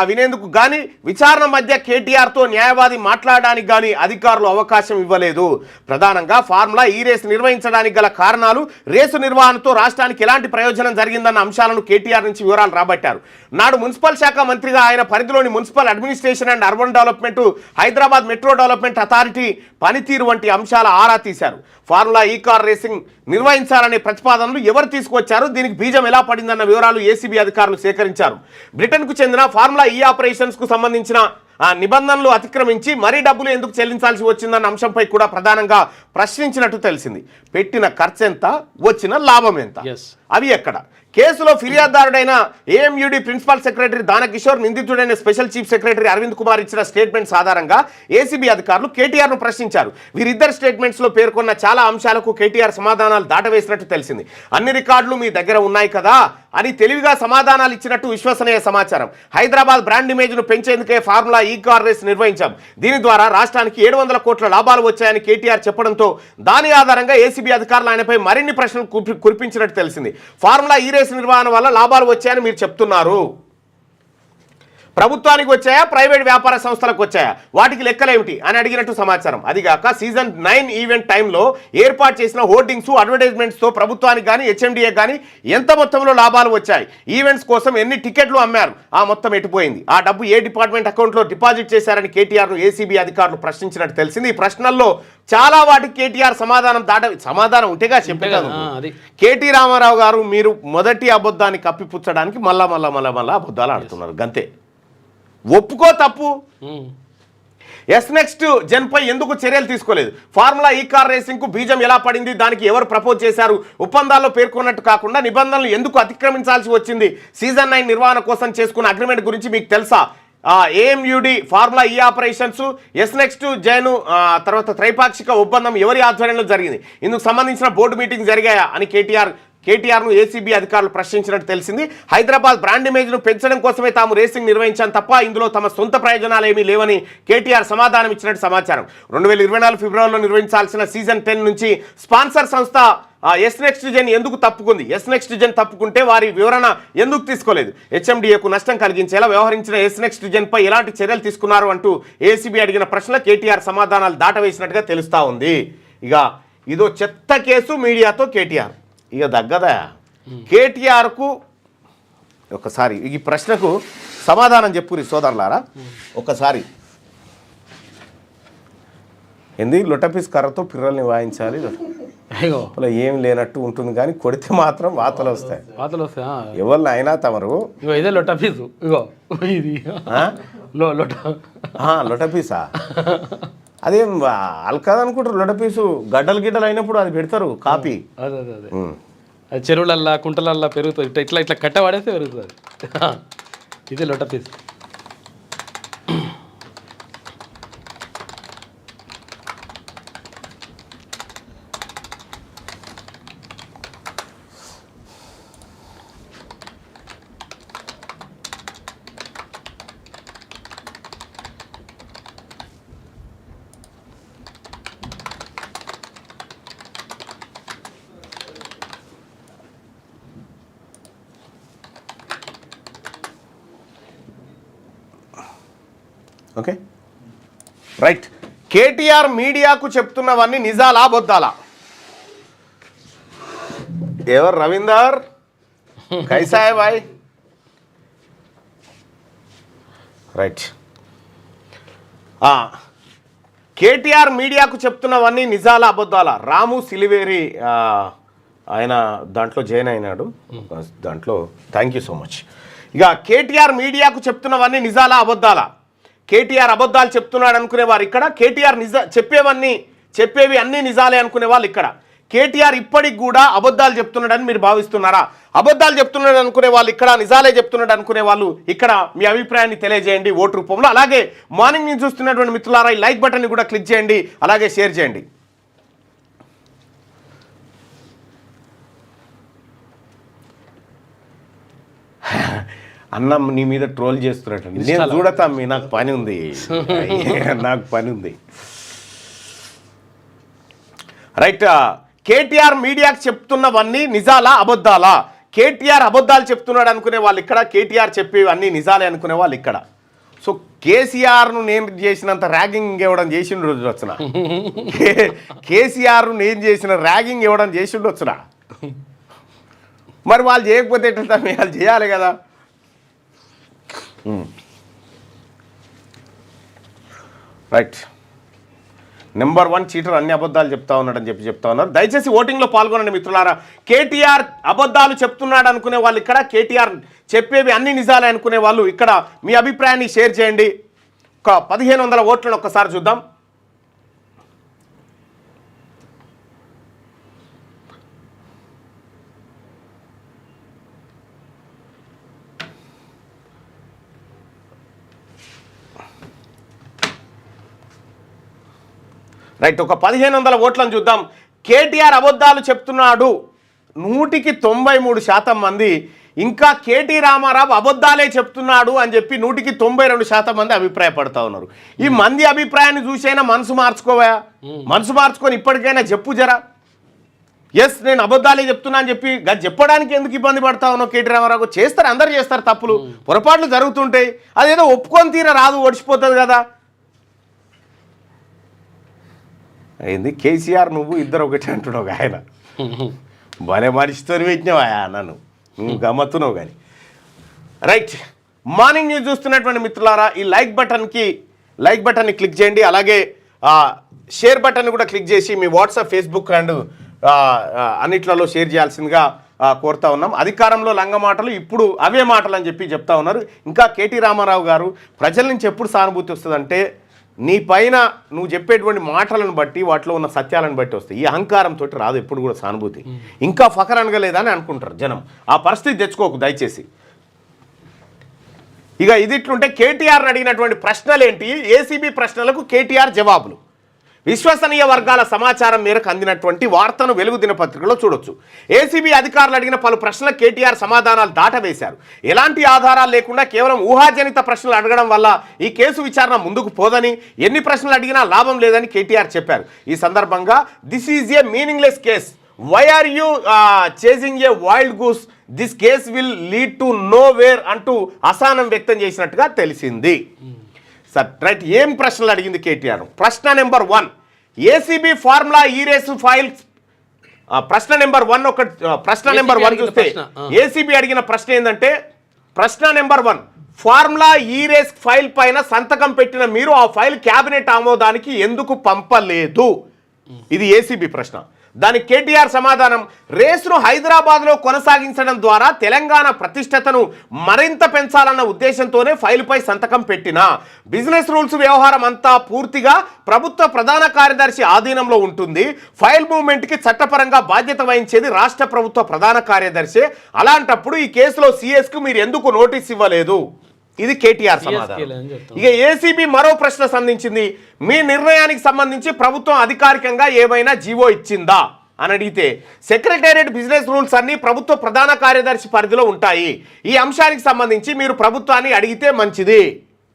వినేందుకు గాని విచారణ మధ్య కేటీఆర్తో న్యాయవాది మాట్లాడడానికి గాని అధికారులు అవకాశం ఇవ్వలేదు. ప్రధానంగా ఫార్ములా ఈ రేసు నిర్వహించడానికి గల కారణాలు, రేసు నిర్వహణతో రాష్ట్రానికి ఎలాంటి ప్రయోజనం జరిగిందన్న అంశాలను కేటీఆర్ నుంచి వివరాలు రాబట్టారు. నాడు మున్సిపల్ శాఖ మంత్రిగా ఆయన పరిధిలోని municipal administration and urban development, Hyderabad metro development authority పనితీరు వంటి అంశాల ఆరా తీశారు. ఫార్ములా ఈ కార్ రేసింగ్ నిర్వహించాలనే ప్రతిపాదనలు ఎవరు తీసుకొచ్చారు, దీనికి బీజం ఎలా పడిందన్న వివరాలు ఏసీబీ అధికారులు సేకరించారు. బ్రిటన్కు చెందిన ఫార్ములా ఈ ఆపరేషన్స్ కు సంబంధించిన నిబంధనలు అతిక్రమించి మరీ డబ్బులు ఎందుకు చెల్లించాల్సి వచ్చిందన్న అంశంపై కూడా ప్రధానంగా ప్రశ్నించినట్టు తెలిసింది. పెట్టిన ఖర్చు ఎంత, వచ్చిన లాభం ఎంత, అవి ఎక్కడ? కేసులో ఫిర్యాదుదారుడైన ఏఎంయూడీ ప్రిన్సిపల్ సెక్రటరీ దానకిషోర్, నిందితుడైన special chief secretary Arvind Kumar ఇచ్చిన స్టేట్మెంట్స్ ఆధారంగా ఏసీబీ అధికారులు కేటీఆర్ను ప్రశ్నించారు. వీరిద్దరు స్టేట్మెంట్స్లో పేర్కొన్న చాలా అంశాలకు కేటీఆర్ సమాధానాలు దాటవేసినట్టు తెలిసింది. అన్ని రికార్డులు మీ దగ్గర ఉన్నాయి కదా అని తెలివిగా సమాధానాలు ఇచ్చినట్టు విశ్వసనీయ సమాచారం. హైదరాబాద్ బ్రాండ్ ఇమేజ్ను పెంచేందుకే ఫార్ములా ఈ కార్ రేస్ నిర్వహించాం. దీని ద్వారా రాష్ట్రానికి 700 కోట్ల లాభాలు వచ్చాయని కేటీఆర్ చెప్పడంతో దాని ఆధారంగా ఏసీబీ అధికారులు ఆయనపై మరిన్ని ప్రశ్నలు కురిపించినట్టు తెలిసింది. ఫార్ములా ఈ రేస్ నిర్వహణ వల్ల లాభాలు వచ్చాయని మీరు చెప్తున్నారు. ప్రభుత్వానికి వచ్చాయా, ప్రైవేట్ వ్యాపార సంస్థలకు వచ్చాయా, వాటికి లెక్కలేమిటి అని అడిగినట్టు సమాచారం. అదిగాక సీజన్ 9 ఈవెంట్ టైంలో ఏర్పాటు చేసిన హోర్డింగ్స్, అడ్వర్టైజ్మెంట్స్తో ప్రభుత్వానికి కానీ హెచ్ఎండిఏ కానీ ఎంత మొత్తంలో లాభాలు వచ్చాయి, ఈవెంట్స్ కోసం ఎన్ని టికెట్లు అమ్మారు, ఆ మొత్తం ఎటుపోయింది, ఆ డబ్బు ఏ డిపార్ట్మెంట్ అకౌంట్లో డిపాజిట్ చేశారని కేటీఆర్ను ఏసీబీ అధికారులు ప్రశ్నించినట్టు తెలిసింది. ఈ ప్రశ్నల్లో చాలా వాటికి కేటీఆర్ సమాధానం ఉంటేగా చెప్పేది. కేటీ రామారావు గారు మీరు మొదటి అబద్ధాన్ని కప్పిపుచ్చడానికి మళ్ళా అబద్ధాలు ఆడుతున్నారు. గంతే. ఒప్పుకో తప్పు. నెక్స్ట్ జెన్ పై ఎందుకు చర్యలు తీసుకోలేదు? ఫార్ములా ఈ కార్ రేసింగ్ కు బీజం ఎలా పడింది, దానికి ఎవరు ప్రపోజ్ చేశారు, ఒప్పందాల్లో పేర్కొన్నట్టు కాకుండా నిబంధనలు ఎందుకు అతిక్రమించాల్సి వచ్చింది, సీజన్ 9 నిర్వహణ కోసం చేసుకున్న అగ్రిమెంట్ గురించి మీకు తెలుసా? ఏఎంయూడీ, ఫార్ములా ఈ ఆపరేషన్స్, నెక్స్ట్ జైను తర్వాత త్రైపాక్షిక ఒప్పందం ఎవరి ఆధ్వర్యంలో జరిగింది, ఇందుకు సంబంధించిన బోర్డు మీటింగ్ జరిగాయా అని కేటీఆర్ను ఏసీబీ అధికారులు ప్రశ్నించినట్టు తెలిసింది. హైదరాబాద్ బ్రాండ్ ఇమేజ్ను పెంచడం కోసమే తాము రేసింగ్ నిర్వహించాను తప్ప ఇందులో తమ సొంత ప్రయోజనాలు ఏమీ లేవని కేటీఆర్ సమాధానం ఇచ్చినట్టు సమాచారం. 2024 ఫిబ్రవరిలో నిర్వహించాల్సిన సీజన్ 10 నుంచి స్పాన్సర్ సంస్థ నెక్స్ట్ జెన్ ఎందుకు తప్పుకుంది, నెక్స్ట్ జెన్ తప్పుకుంటే వారి వివరణ ఎందుకు తీసుకోలేదు, హెచ్ఎండిఏకు నష్టం కలిగించేలా వ్యవహరించిన నెక్స్ట్ జెన్ పై ఎలాంటి చర్యలు తీసుకున్నారు అంటూ ఏసీబీ అడిగిన ప్రశ్నల కేటీఆర్ సమాధానాలు దాటవేసినట్టుగా తెలుస్తా ఉంది. ఇక ఇదో చెత్త కేసు మీడియాతో కేటీఆర్ ఇక దగ్గదా. కేటీఆర్కు ఒకసారి ఈ ప్రశ్నకు సమాధానం చెప్పురి సోదరులారా ఒకసారి. ఏంది లొటపీస్ కర్రతో పిర్రల్ని వాయించాలి, అయ్యో అలా ఏం లేనట్టు ఉంటుంది కానీ కొడితే మాత్రం వాతలు వస్తాయి. వాతలు వస్తాయా? ఎవరిని అయినా తమరు ఇగో ఇదే లొట్ట పీసు, ఇగో ఇది లొటపీసా? అదేం అల్కదనుకుంటారు. లొటపీసు గడ్డలు గిడ్డలు అయినప్పుడు అది పెడతారు కాపీ. అదే అదే అదే అది చెరువులల్లా కుంటలల్లా పెరుగుతుంది, ఇట్లా ఇట్లా ఇట్లా కట్ట పడేస్తే పెరుగుతుంది. ఇదే లొట్ట పీసు. Okay right. కేటీఆర్ మీడియాకు చెప్తున్నవన్నీ నిజాలా అబద్ధాలా? ఎవరు రవీందర్ కైసాయ్ బాయ్? రైట్. కేటీఆర్ మీడియాకు చెప్తున్నవన్నీ నిజాలా అబద్ధాలా? రాము సిలివేరి ఆయన దాంట్లో జాయిన్ అయినాడు. దాంట్లో థ్యాంక్ యూ సో మచ్. ఇక కేటీఆర్ మీడియాకు చెప్తున్నవన్నీ నిజాలా అబద్ధాలా? కేటీఆర్ అబద్ధాలు చెప్తున్నాడు అనుకునే వారు ఇక్కడ, కేటీఆర్ చెప్పేవి అన్నీ నిజాలే అనుకునే వాళ్ళు ఇక్కడ. కేటీఆర్ ఇప్పటికి కూడా అబద్ధాలు చెప్తున్నాడని మీరు భావిస్తున్నారా? అబద్ధాలు చెప్తున్నాడు అనుకునే వాళ్ళు ఇక్కడ, నిజాలే చెప్తున్నాడు అనుకునే వాళ్ళు ఇక్కడ. మీ అభిప్రాయాన్ని తెలియజేయండి ఓటు రూపంలో. అలాగే మార్నింగ్ న్యూస్ చూస్తున్నటువంటి మిత్రులారా ఈ లైక్ బటన్ని కూడా క్లిక్ చేయండి, అలాగే షేర్ చేయండి. అన్న నీ మీద ట్రోల్ చేస్తున్నట్టు నేను చూడతా, నాకు పని ఉంది, నాకు పని ఉంది. రైట్. కేటీఆర్ మీడియాకి చెప్తున్నవన్నీ నిజాలా అబద్ధాలా? కేటీఆర్ అబద్ధాలు చెప్తున్నాడు అనుకునే వాళ్ళు ఇక్కడ, కేటీఆర్ చెప్పేవి అన్నీ నిజాలే అనుకునే వాళ్ళు ఇక్కడ. సో కేసీఆర్ను నేను చేసినంత ర్యాగింగ్ ఇవ్వడం చేసిండు వచ్చిన, కేసీఆర్ను నేను చేసిన ర్యాగింగ్ ఇవ్వడం చేసిండు వచ్చిన. మరి వాళ్ళు చేయకపోతే ఎట్లా? వాళ్ళు చేయాలి కదా. రైట్. నెంబర్ 1 చీటర్ అన్ని అబద్ధాలు చెప్తా ఉన్నాడని చెప్తా ఉన్నారు. దయచేసి ఓటింగ్లో పాల్గొనండి మిత్రులారా. కేటీఆర్ అబద్ధాలు చెప్తున్నాడు అనుకునే వాళ్ళు ఇక్కడ, కేటీఆర్ చెప్పేవి అన్ని నిజాలే అనుకునే వాళ్ళు ఇక్కడ. మీ అభిప్రాయాన్ని షేర్ చేయండి. ఒక 1500 ఓట్లను ఒక్కసారి చూద్దాం. రైట్. ఒక 1500 ఓట్లను చూద్దాం. కేటీఆర్ అబద్ధాలు చెప్తున్నాడు 193% మంది, ఇంకా కేటీ రామారావు అబద్ధాలే చెప్తున్నాడు అని చెప్పి 192% మంది అభిప్రాయపడతా ఉన్నారు. ఈ మంది అభిప్రాయాన్ని చూసైనా మనసు మార్చుకోవా? మనసు మార్చుకొని ఇప్పటికైనా చెప్పు జరా. ఎస్ నేను అబద్ధాలే చెప్తున్నా అని చెప్పి చెప్పడానికి ఎందుకు ఇబ్బంది పడతా ఉన్నావు? కేటీ రామారావు చేస్తారు, అందరు చేస్తారు, తప్పులు పొరపాట్లు జరుగుతుంటాయి. అదేదో ఒప్పుకొని తీర రాదు, ఓడిచిపోతుంది కదా. అయింది కేసీఆర్ నువ్వు ఇద్దరు ఒకటి అంటున్నావు ఆయన, భలే మనిషితో పెట్టినావా నన్ను, నువ్వు గమ్మత్తున్నావు కానీ. రైట్. మార్నింగ్ న్యూస్ చూస్తున్నటువంటి మిత్రులారా ఈ లైక్ బటన్ని క్లిక్ చేయండి, అలాగే షేర్ బటన్ని కూడా క్లిక్ చేసి మీ వాట్సాప్, ఫేస్బుక్ అండ్ అన్నిట్లలో షేర్ చేయాల్సిందిగా కోరుతా ఉన్నాం. అధికారంలో లంగ మాటలు, ఇప్పుడు అవే మాటలు అని చెప్పి చెప్తా ఉన్నారు. ఇంకా కేటీ రామారావు గారు ప్రజల నుంచి ఎప్పుడు సానుభూతి వస్తుందంటే నీ పైన నువ్వు చెప్పేటువంటి మాటలను బట్టి, వాటిలో ఉన్న సత్యాలను బట్టి వస్తాయి. ఈ అహంకారంతో రాదు ఎప్పుడు కూడా సానుభూతి. ఇంకా ఫకర్ అనగలేదని అనుకుంటారు జనం. ఆ పరిస్థితి తెచ్చుకోకు దయచేసి. ఇక ఇది ఇట్లుంటే కేటీఆర్ అడిగినటువంటి ప్రశ్నలు ఏంటి? ఏసీబీ ప్రశ్నలకు కేటీఆర్ జవాబులు. విశ్వసనీయ వర్గాల సమాచారం మేరకు అందినటువంటి వార్తను వెలుగు దినపత్రికలో చూడొచ్చు. ఏసీబీ అధికారులు అడిగిన పలు ప్రశ్నలకు కేటీఆర్ సమాధానాలు దాటవేశారు. ఎలాంటి ఆధారాలు లేకుండా కేవలం ఊహాజనిత ప్రశ్నలు అడగడం వల్ల ఈ కేసు విచారణ ముందుకు పోదని, ఎన్ని ప్రశ్నలు అడిగినా లాభం లేదని కేటీఆర్ చెప్పారు. ఈ సందర్భంగా this is a meaningless case, why are you chasing a wild goose, this case will lead to nowhere అంటూ అసహనం వ్యక్తం చేసినట్టుగా తెలిసింది. Sir right. ఏం ప్రశ్నలు అడిగింది కేటీఆర్? ప్రశ్న number 1 ACB formula E race files. ప్రశ్న నెంబర్ 1 చూస్తే ఏసీబీ అడిగిన ప్రశ్న ఏంటంటే, ప్రశ్న నెంబర్ 1 ఫార్ములా ఈ-రేస్ ఫైల్ పైన సంతకం పెట్టిన మీరు ఆ ఫైల్ క్యాబినెట్ ఆమోదానికి ఎందుకు పంపలేదు? ఇది ఏసీబీ ప్రశ్న. దానికి కేటీఆర్ సమాధానం, రేసును హైదరాబాద్లో కొనసాగించడం ద్వారా తెలంగాణ ప్రతిష్టతను మరింత పెంచాలన్న ఉద్దేశంతోనే ఫైలుపై సంతకం పెట్టినా బిజినెస్ రూల్స్ వ్యవహారం అంతా పూర్తిగా ప్రభుత్వ ప్రధాన కార్యదర్శి ఆధీనంలో ఉంటుంది. ఫైల్ మూవ్మెంట్కి చట్టపరంగా బాధ్యత వహించేది రాష్ట్ర ప్రభుత్వ ప్రధాన కార్యదర్శి. అలాంటప్పుడు ఈ కేసులో సిఎస్కు మీరు ఎందుకు నోటీస్ ఇవ్వలేదు? ఇది కేటీఆర్ సమాధానం. ఇక ఏసీబీ మరో ప్రశ్న సంధించింది, మీ నిర్ణయానికి సంబంధించి ప్రభుత్వం అధికారికంగా ఏమైనా జీవో ఇచ్చిందా అని అడిగితే, సెక్రటేరియట్ బిజినెస్ రూల్స్ అన్ని ప్రభుత్వ ప్రధాన కార్యదర్శి పరిధిలో ఉంటాయి. ఈ అంశానికి సంబంధించి మీరు ప్రభుత్వాన్ని అడిగితే మంచిది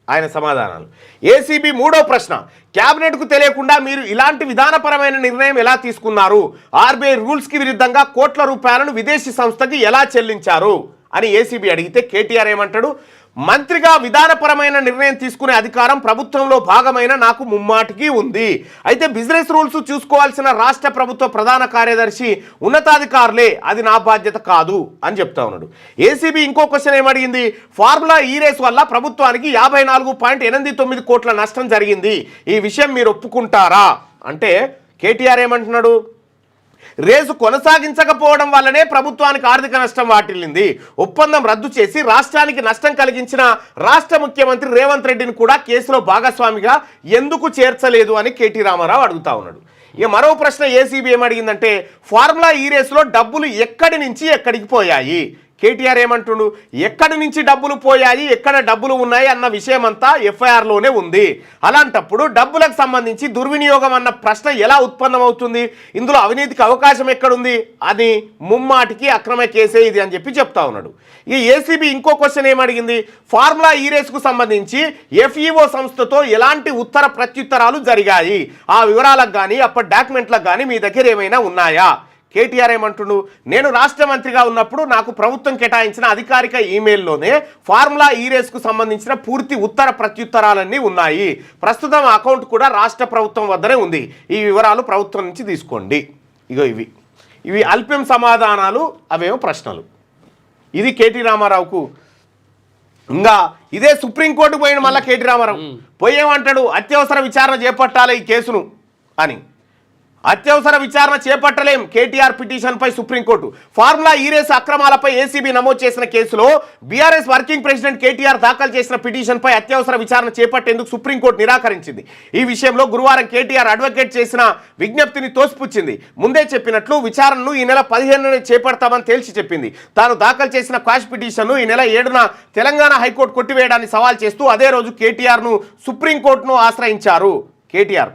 ఆయన సమాధానాలు. ఏసీబీ మూడో ప్రశ్న, క్యాబినెట్కు తెలియకుండా మీరు ఇలాంటి విధానపరమైన నిర్ణయం ఎలా తీసుకున్నారు? ఆర్బీఐ రూల్స్కి విరుద్ధంగా కోట్ల రూపాయలను విదేశీ సంస్థకి ఎలా చెల్లించారు అని ఏసీబీ అడిగితే కేటీఆర్ ఏమంటాడు, మంత్రిగా విధానపరమైన నిర్ణయం తీసుకునే అధికారం ప్రభుత్వంలో భాగమైన నాకు ముమ్మాటికి ఉంది. అయితే బిజినెస్ రూల్స్ చూసుకోవాల్సిన రాష్ట్ర ప్రభుత్వ ప్రధాన కార్యదర్శి ఉన్నతాధికారులే, అది నా బాధ్యత కాదు అని చెప్తా ఉన్నాడు. ఏసీబీ ఇంకో క్వశ్చన్ ఏమడిగింది, ఫార్ములా ఈ-రేస్ వల్ల ప్రభుత్వానికి 54.89 కోట్ల నష్టం జరిగింది. ఈ విషయం మీరు ఒప్పుకుంటారా అంటే కేటీఆర్ ఏమంటున్నాడు, రేసు కొనసాగించకపోవడం వల్లనే ప్రభుత్వానికి ఆర్థిక నష్టం వాటిల్లింది. ఒప్పందం రద్దు చేసి రాష్ట్రానికి నష్టం కలిగించిన రాష్ట్ర ముఖ్యమంత్రి రేవంత్ రెడ్డిని కూడా కేసులో భాగస్వామిగా ఎందుకు చేర్చలేదు అని కేటీ రామారావు అడుగుతా ఉన్నాడు. ఇక మరో ప్రశ్న ఏసీబీ ఏమడిగిందంటే, ఫార్ములా ఈ-రేసులో డబ్బులు ఎక్కడి నుంచి ఎక్కడికి పోయాయి? కేటీఆర్ ఏమంటుండు, ఎక్కడి నుంచి డబ్బులు పోయాయి, ఎక్కడ డబ్బులు ఉన్నాయి అన్న విషయం అంతా ఎఫ్ఐఆర్లోనే ఉంది. అలాంటప్పుడు డబ్బులకు సంబంధించి దుర్వినియోగం అన్న ప్రశ్న ఎలా ఉత్పన్నమవుతుంది? ఇందులో అవినీతికి అవకాశం ఎక్కడుంది? అది ముమ్మాటికి అక్రమ కేసే ఇది అని చెప్పి చెప్తా ఉన్నాడు. ఈ ఏసీబీ ఇంకో క్వశ్చన్ ఏమడిగింది, ఫార్ములా ఈ-రేస్కు సంబంధించి ఎఫ్ఈఓ సంస్థతో ఎలాంటి ఉత్తర ప్రత్యుత్తరాలు జరిగాయి? ఆ వివరాలకు కానీ అప్పటి డాక్యుమెంట్లకు కానీ మీ దగ్గర ఏమైనా ఉన్నాయా? కేటీఆర్ ఏమంటుండు, నేను రాష్ట్ర మంత్రిగా ఉన్నప్పుడు నాకు ప్రభుత్వం కేటాయించిన అధికారిక ఈమెయిల్లోనే ఫార్ములా ఈ-రేస్కు సంబంధించిన పూర్తి ఉత్తర ప్రత్యుత్తరాలన్నీ ఉన్నాయి. ప్రస్తుతం అకౌంట్ కూడా రాష్ట్ర ప్రభుత్వం వద్దనే ఉంది. ఈ వివరాలు ప్రభుత్వం నుంచి తీసుకోండి. ఇగో ఇవి అల్ప్యం సమాధానాలు, అవేమో ప్రశ్నలు. ఇది కేటీ రామారావుకు. ఇంకా ఇదే సుప్రీంకోర్టుకు పోయిన మళ్ళీ కేటీ రామారావు పోయేమంటాడు, అత్యవసర విచారణ చేపట్టాలి ఈ కేసును అని. అత్యవసర విచారణ చేపట్టలేం కేటీఆర్ పిటిషన్పై సుప్రీంకోర్టు. ఫార్ములా ఈ-రేస్ అక్రమాలపై ఏసీబీ నమోదు చేసిన కేసులో బీఆర్ఎస్ వర్కింగ్ ప్రెసిడెంట్ కేటీఆర్ దాఖలు చేసిన పిటిషన్పై అత్యవసర విచారణ చేపట్టేందుకు సుప్రీంకోర్టు నిరాకరించింది. ఈ విషయంలో గురువారం కేటీఆర్ అడ్వకేట్ చేసిన విజ్ఞప్తిని తోసిపుచ్చింది. ముందే చెప్పినట్లు విచారణను ఈ నెల 15న చేపడతామని తేల్చి చెప్పింది. తాను దాఖలు చేసిన క్వాష్ పిటిషన్ను ఈ నెల 7న తెలంగాణ హైకోర్టు కొట్టివేయడాన్ని సవాల్ చేస్తూ అదే రోజు కేటీఆర్ను సుప్రీంకోర్టును ఆశ్రయించారు. కేటీఆర్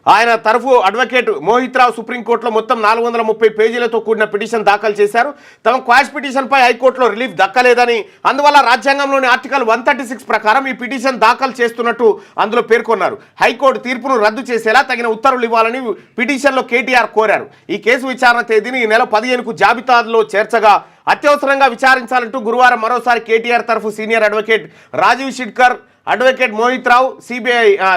ఆయన తరఫు అడ్వకేట్ మోహిత్ రావు సుప్రీంకోర్టులో మొత్తం 430 పేజీలతో కూడిన పిటిషన్ దాఖలు చేశారు. తమ క్వాష్ పిటిషన్పై హైకోర్టులో రిలీఫ్ దక్కలేదని, అందువల్ల రాజ్యాంగంలోని ఆర్టికల్ 136 ప్రకారం ఈ పిటిషన్ దాఖలు చేస్తున్నట్టు అందులో పేర్కొన్నారు. హైకోర్టు తీర్పును రద్దు చేసేలా తగిన ఉత్తర్వులు ఇవ్వాలని పిటిషన్లో కేటీఆర్ కోరారు. ఈ కేసు విచారణ తేదీని ఈ నెల 15కు జాబితాలో చేర్చగా అత్యవసరంగా విచారించాలంటూ గురువారం మరోసారి కేటీఆర్ తరఫు senior advocate Rajiv Shidkar, advocate Mohit Rao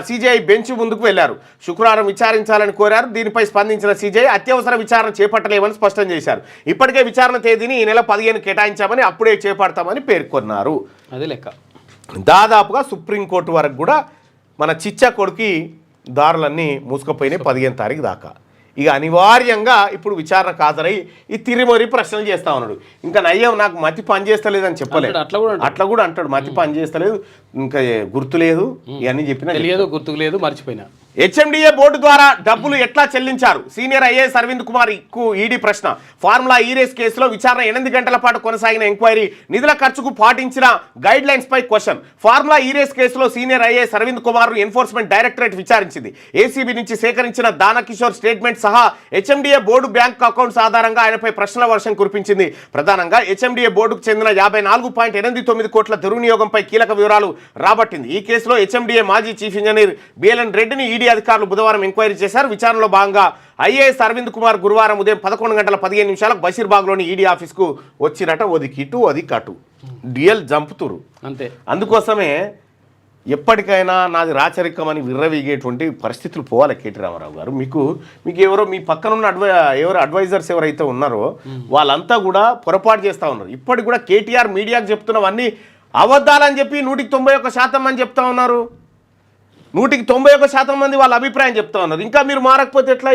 CJI bench ముందుకు వెళ్లారు. శుక్రవారం విచారించాలని కోరారు. దీనిపై స్పందించిన సిజేఐ అత్యవసర విచారణ చేపట్టలేమని స్పష్టం చేశారు. ఇప్పటికే విచారణ తేదీని ఈ నెల 15 కేటాయించామని, అప్పుడే చేపడతామని పేర్కొన్నారు. అదే లెక్క. దాదాపుగా సుప్రీంకోర్టు వరకు కూడా మన చిచ్చా కొడుకి దారులన్నీ మూసుకుపోయినాయి 15 తారీఖు దాకా. ఇక అనివార్యంగా ఇప్పుడు విచారణకు హాజరై ఈ తిరిమరి ప్రశ్నలు చేస్తా ఉన్నాడు. ఇంకా నయ్యం నాకు మతి పని చేస్తలేదు అని చెప్పలేదు, అట్లా కూడా అంటాడు. మతి పని చేస్తలేదు, ఇంకా గుర్తులేదు, ఇవన్నీ చెప్పినా తెలియదు, గుర్తుకు లేదు, మర్చిపోయినా. హెచ్ఎండిఏ బోర్డు ద్వారా డబ్బులు ఎట్లా చెల్లించారు? సీనియర్ ఐఏఎస్ అరవింద్ కుమార్ కు ఈడీ ప్రశ్న. ఫార్ములా ఈ-రేస్ కేసులో విచారణ 8 గంటల పాటు కొనసాగిన ఎంక్వైరీ, నిధుల ఖర్చుకు పాటించిన గైడ్ లైన్స్ పై క్వశ్చన్. ఫార్ములా ఈ-రేస్ కేసులో senior IAS Arvind Kumar enforcement directorate విచారించింది. ఏసీబీ నుంచి సేకరించిన దానకిషోర్ స్టేట్మెంట్ సహా హెచ్ఎండిఏ బోర్డు బ్యాంక్ అకౌంట్స్ ఆధారంగా ఆయనపై ప్రశ్నల వర్షం కురిపించింది. ప్రధానంగా హెచ్ఎండిఏ బోర్డుకు చెందిన 54.89 కోట్ల దుర్వినియోగంపై కీలక వివరాలు రాబట్టింది. ఈ కేసులో హెచ్ఎండిఏ మాజీ చీఫ్ ఇంజనీర్ బిఎల్ఎన్ రెడ్డిని ఈడీ అధికారులు బుధవారం ఎంక్వైరీ చేశారు. విచారణలో భాగంగా ఐఏఎస్ అరవింద్ కుమార్ గురువారం ఉదయం 11:15 బషీర్బాగ్లోని ఈడీ ఆఫీస్కు వచ్చిరట. ఒదికిటు ఒదికటు డ్యూయల్ జంపుతురు అంతే. అందుకోసమే ఎప్పటికైనా నాది రాచరికం అని విర్రవీగేటువంటి పరిస్థితులు పోవాలి కేటీ రామారావు గారు. మీకు ఎవరో మీ పక్కనున్న ఎవరు అడ్వైజర్స్ ఎవరైతే ఉన్నారో వాళ్ళంతా కూడా పొరపాటు చేస్తూ ఉన్నారు. ఇప్పటికి కూడా కేటీఆర్ మీడియాకు చెప్తున్నవన్నీ అబద్ధాలని చెప్పి 191% మంది చెప్తా ఉన్నారు. 191% మంది వాళ్ళ అభిప్రాయం చెప్తా ఉన్నారు. ఇంకా మీరు మారకపోతే ఎట్లా?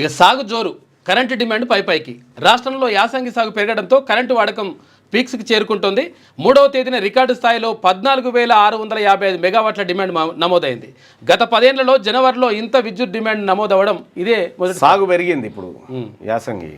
ఇక సాగు జోరు, కరెంటు డిమాండ్ పైకి. రాష్ట్రంలో యాసంగి సాగు పెరగడంతో కరెంటు వాడకం పీక్స్కి చేరుకుంటుంది. 3వ తేదీన రికార్డు స్థాయిలో 14,655 మెగావాట్ల డిమాండ్ నమోదైంది. గత 10 ఏళ్లలో జనవరిలో ఇంత విద్యుత్ డిమాండ్ నమోదవడం ఇదే మొదటి. సాగు పెరిగింది ఇప్పుడు యాసంగి.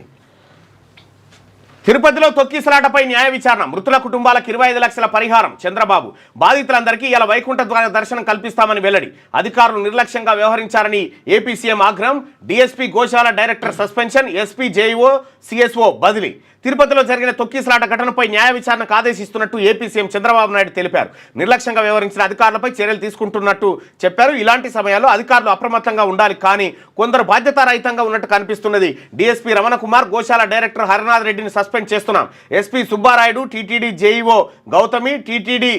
తిరుపతిలో తొక్కిసలాటపై న్యాయ విచారణ, మృతుల కుటుంబాలకు 25 లక్షల పరిహారం. చంద్రబాబు బాధితులందరికీ ఇలా వైకుంఠ ద్వార దర్శనం కల్పిస్తామని వెల్లడి. అధికారులు నిర్లక్ష్యంగా వ్యవహరించారని ఏపీ సీఎం ఆగ్రహం. డీఎస్పీ గోశాల director suspension, SP JEO CSO బదిలీ. తిరుపతిలో జరిగిన తొక్కిసలాట ఘటనపై న్యాయ విచారణకు ఆదేశిస్తున్నట్టు ఏపీ సీఎం చంద్రబాబు నాయుడు తెలిపారు. నిర్లక్ష్యంగా వ్యవహరించిన అధికారులపై చర్యలు తీసుకుంటున్నట్టు చెప్పారు. ఇలాంటి సమయాల్లో అధికారులు అప్రమత్తంగా ఉండాలి, కానీ కొందరు బాధ్యతారహితంగా ఉన్నట్టు కనిపిస్తున్నది. డీఎస్పీ రమణ కుమార్, గోశాల డైరెక్టర్ హరినాథ్ రెడ్డిని సస్పెండ్ చేస్తున్నాం. SP Subbarayudu, TTD JEO Gautami, TTD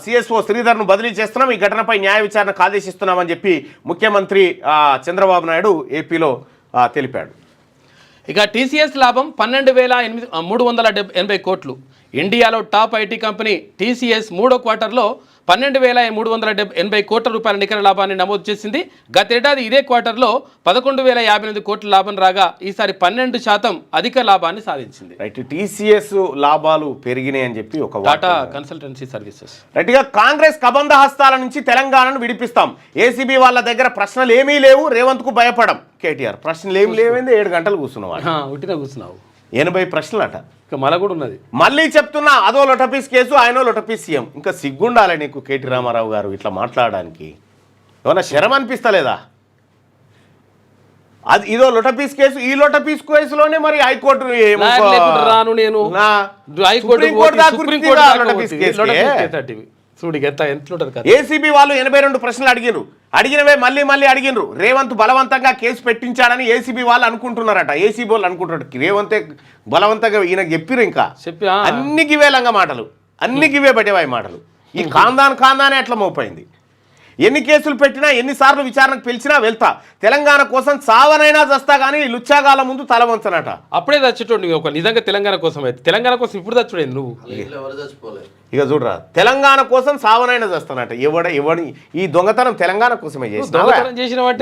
CSO శ్రీధర్ను బదిలీ చేస్తున్నాం. ఈ ఘటనపై న్యాయ విచారణకు ఆదేశిస్తున్నామని చెప్పి ముఖ్యమంత్రి చంద్రబాబు నాయుడు ఏపీలో తెలిపాడు. ఇక టీసీఎస్ లాభం 12,380 కోట్లు. ఇండియాలో టాప్ ఐటీ కంపెనీ టీసీఎస్ 3వ క్వార్టర్లో 12,380 కోట్ల రూపాయల నికర లాభాన్ని నమోదు చేసింది. గతేడాది ఇదే క్వార్టర్లో 11,058 కోట్ల లాభం రాగా ఈసారి 12% అధిక లాభాన్ని సాధించింది. రైట్, టీసీఎస్ లాభాలు పెరిగినాయి అని చెప్పి ఒక టాటా కన్సల్టెన్సీ సర్వీసెస్. రైట్గా కాంగ్రెస్ కబంధ హస్తాల నుంచి తెలంగాణను విడిపిస్తాం. ఏసీబీ వాళ్ళ దగ్గర ప్రశ్నలు ఏమీ లేవు, రేవంత్కు భయపడం. కేటీఆర్ ప్రశ్నలు ఏమి లేవైంది, 7 గంటలు కూర్చున్నావు, ఉట్టిన కూర్చున్నావు. 80 ప్రశ్నలు అట. మళ్ళీ కూడా ఉన్నది. మళ్ళీ చెప్తున్నా, అదో లొటపీస్ కేసు, ఆయనో లొటపీస్ సీఎం. ఇంకా సిగ్గుండాలి నీకు కేటీ రామారావు గారు ఇట్లా మాట్లాడడానికి. ఏమన్నా శరం అనిపిస్తలేదా? అది ఇదో లొటపీస్ కేసు, ఈ లొటపీస్ కేసులోనే మరి హైకోర్టు రాను నేను ఏసీబీ వాళ్ళు 82 ప్రశ్నలు అడిగినవే మళ్ళీ అడిగినరు. రేవంత్ బలవంతంగా కేసు పెట్టించాడని ఏసీబీ వాళ్ళు అనుకుంటున్నారట. ఏసీబీ వాళ్ళు అనుకుంటారు రేవంతే బలవంతంగా ఈయనకు చెప్పిరు. ఇంకా అన్ని గివేలంగా మాటలు, అన్ని గివే పడేవాయి మాటలు. ఈ ఖాందానే అట్లా మోపైంది. ఎన్ని కేసులు పెట్టినా, ఎన్నిసార్లు విచారణకు పిలిచినా వెళ్తా. తెలంగాణ కోసం సావనైనా చస్తా కానీ లుచ్చాగాల ముందు తల వంచనట. అప్పుడే చచ్చేటోండి ఒక నిజంగా తెలంగాణ కోసం. అయితే తెలంగాణ కోసం ఇప్పుడు చచ్చుడే నువ్వు. ఇక చూడరా, తెలంగాణ కోసం సావనైనా చేస్తానట. ఎవడి ఈ దొంగతనం తెలంగాణ కోసమే చేసినావు.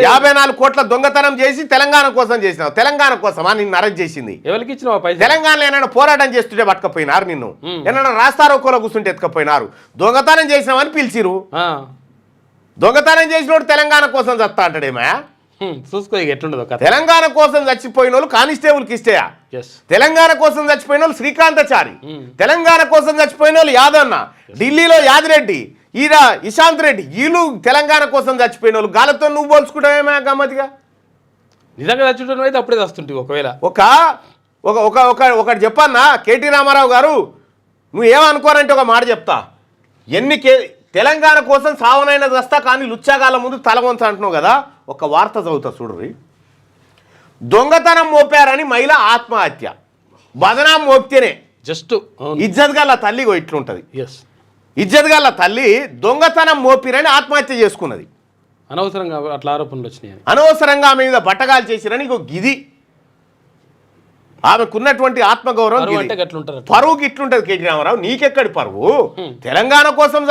54 కోట్ల దొంగతనం చేసి తెలంగాణ కోసం చేసినావు. తెలంగాణ కోసమా నిన్ను అరెస్ట్ చేసింది? ఎవరికి ఇచ్చినావు? తెలంగాణలో ఏమైనా పోరాటం చేస్తుంటే పట్టుకపోయినారు నిన్ను, ఏమైనా రాస్తారోకోలో కూర్చుంటే ఎత్తుకపోయినారు. దొంగతనం చేసినావని పిలిచిరు. దొంగతనం చేసినోడు తెలంగాణ కోసం చస్తా అంటాడేమా? చూసుకో ఎట్లుండదు. తెలంగాణ కోసం చచ్చిపోయిన వాళ్ళు కానిస్టేబుల్కి ఇష్టయా? తెలంగాణ కోసం చచ్చిపోయిన వాళ్ళు శ్రీకాంతచారి, తెలంగాణ కోసం చచ్చిపోయిన వాళ్ళు యాదన్న, ఢిల్లీలో యాదిరెడ్డి, ఈయన ఇశాంత్ రెడ్డి, వీళ్ళు తెలంగాణ కోసం చచ్చిపోయిన వాళ్ళు. గాలతో నువ్వు పోల్చుకుంటావేమా గమ్మతిగా? నిజంగా చచ్చిపోయిన అయితే అప్పుడే వస్తుంటే ఒకవేళ ఒకటి చెప్పన్నా కేటీ రామారావు గారు, నువ్వు ఏమనుకోరంటే ఒక మాట చెప్తా. తెలంగాణ కోసం సావనైనా వస్తా కానీ లుచ్చాగాల ముందు తలవంచ అంటున్నావు కదా. ఒక వార్త చదువుతా చూడరి. దొంగతనం మోపారని మహిళ ఆత్మహత్య. బదనాం మోపితేనే జస్ట్ ఇజ్జత్ గల్ల తల్లి ఇట్లుంటది. ఇజ్జత్ గల్ల తల్లి దొంగతనం మోపిరని ఆత్మహత్య చేసుకున్నది. అనవసరంగా అట్లా ఆరోపణలు వచ్చినాయి. అనవసరంగా ఆమె మీద బట్టగాలు చేసిరని గిది ఆమెకున్నటువంటి ఆత్మగౌరవం. పరువుకి ఇట్లుంటది కేటీ రామారావు. నీకెక్కడి పరువు? తెలంగాణ కోసం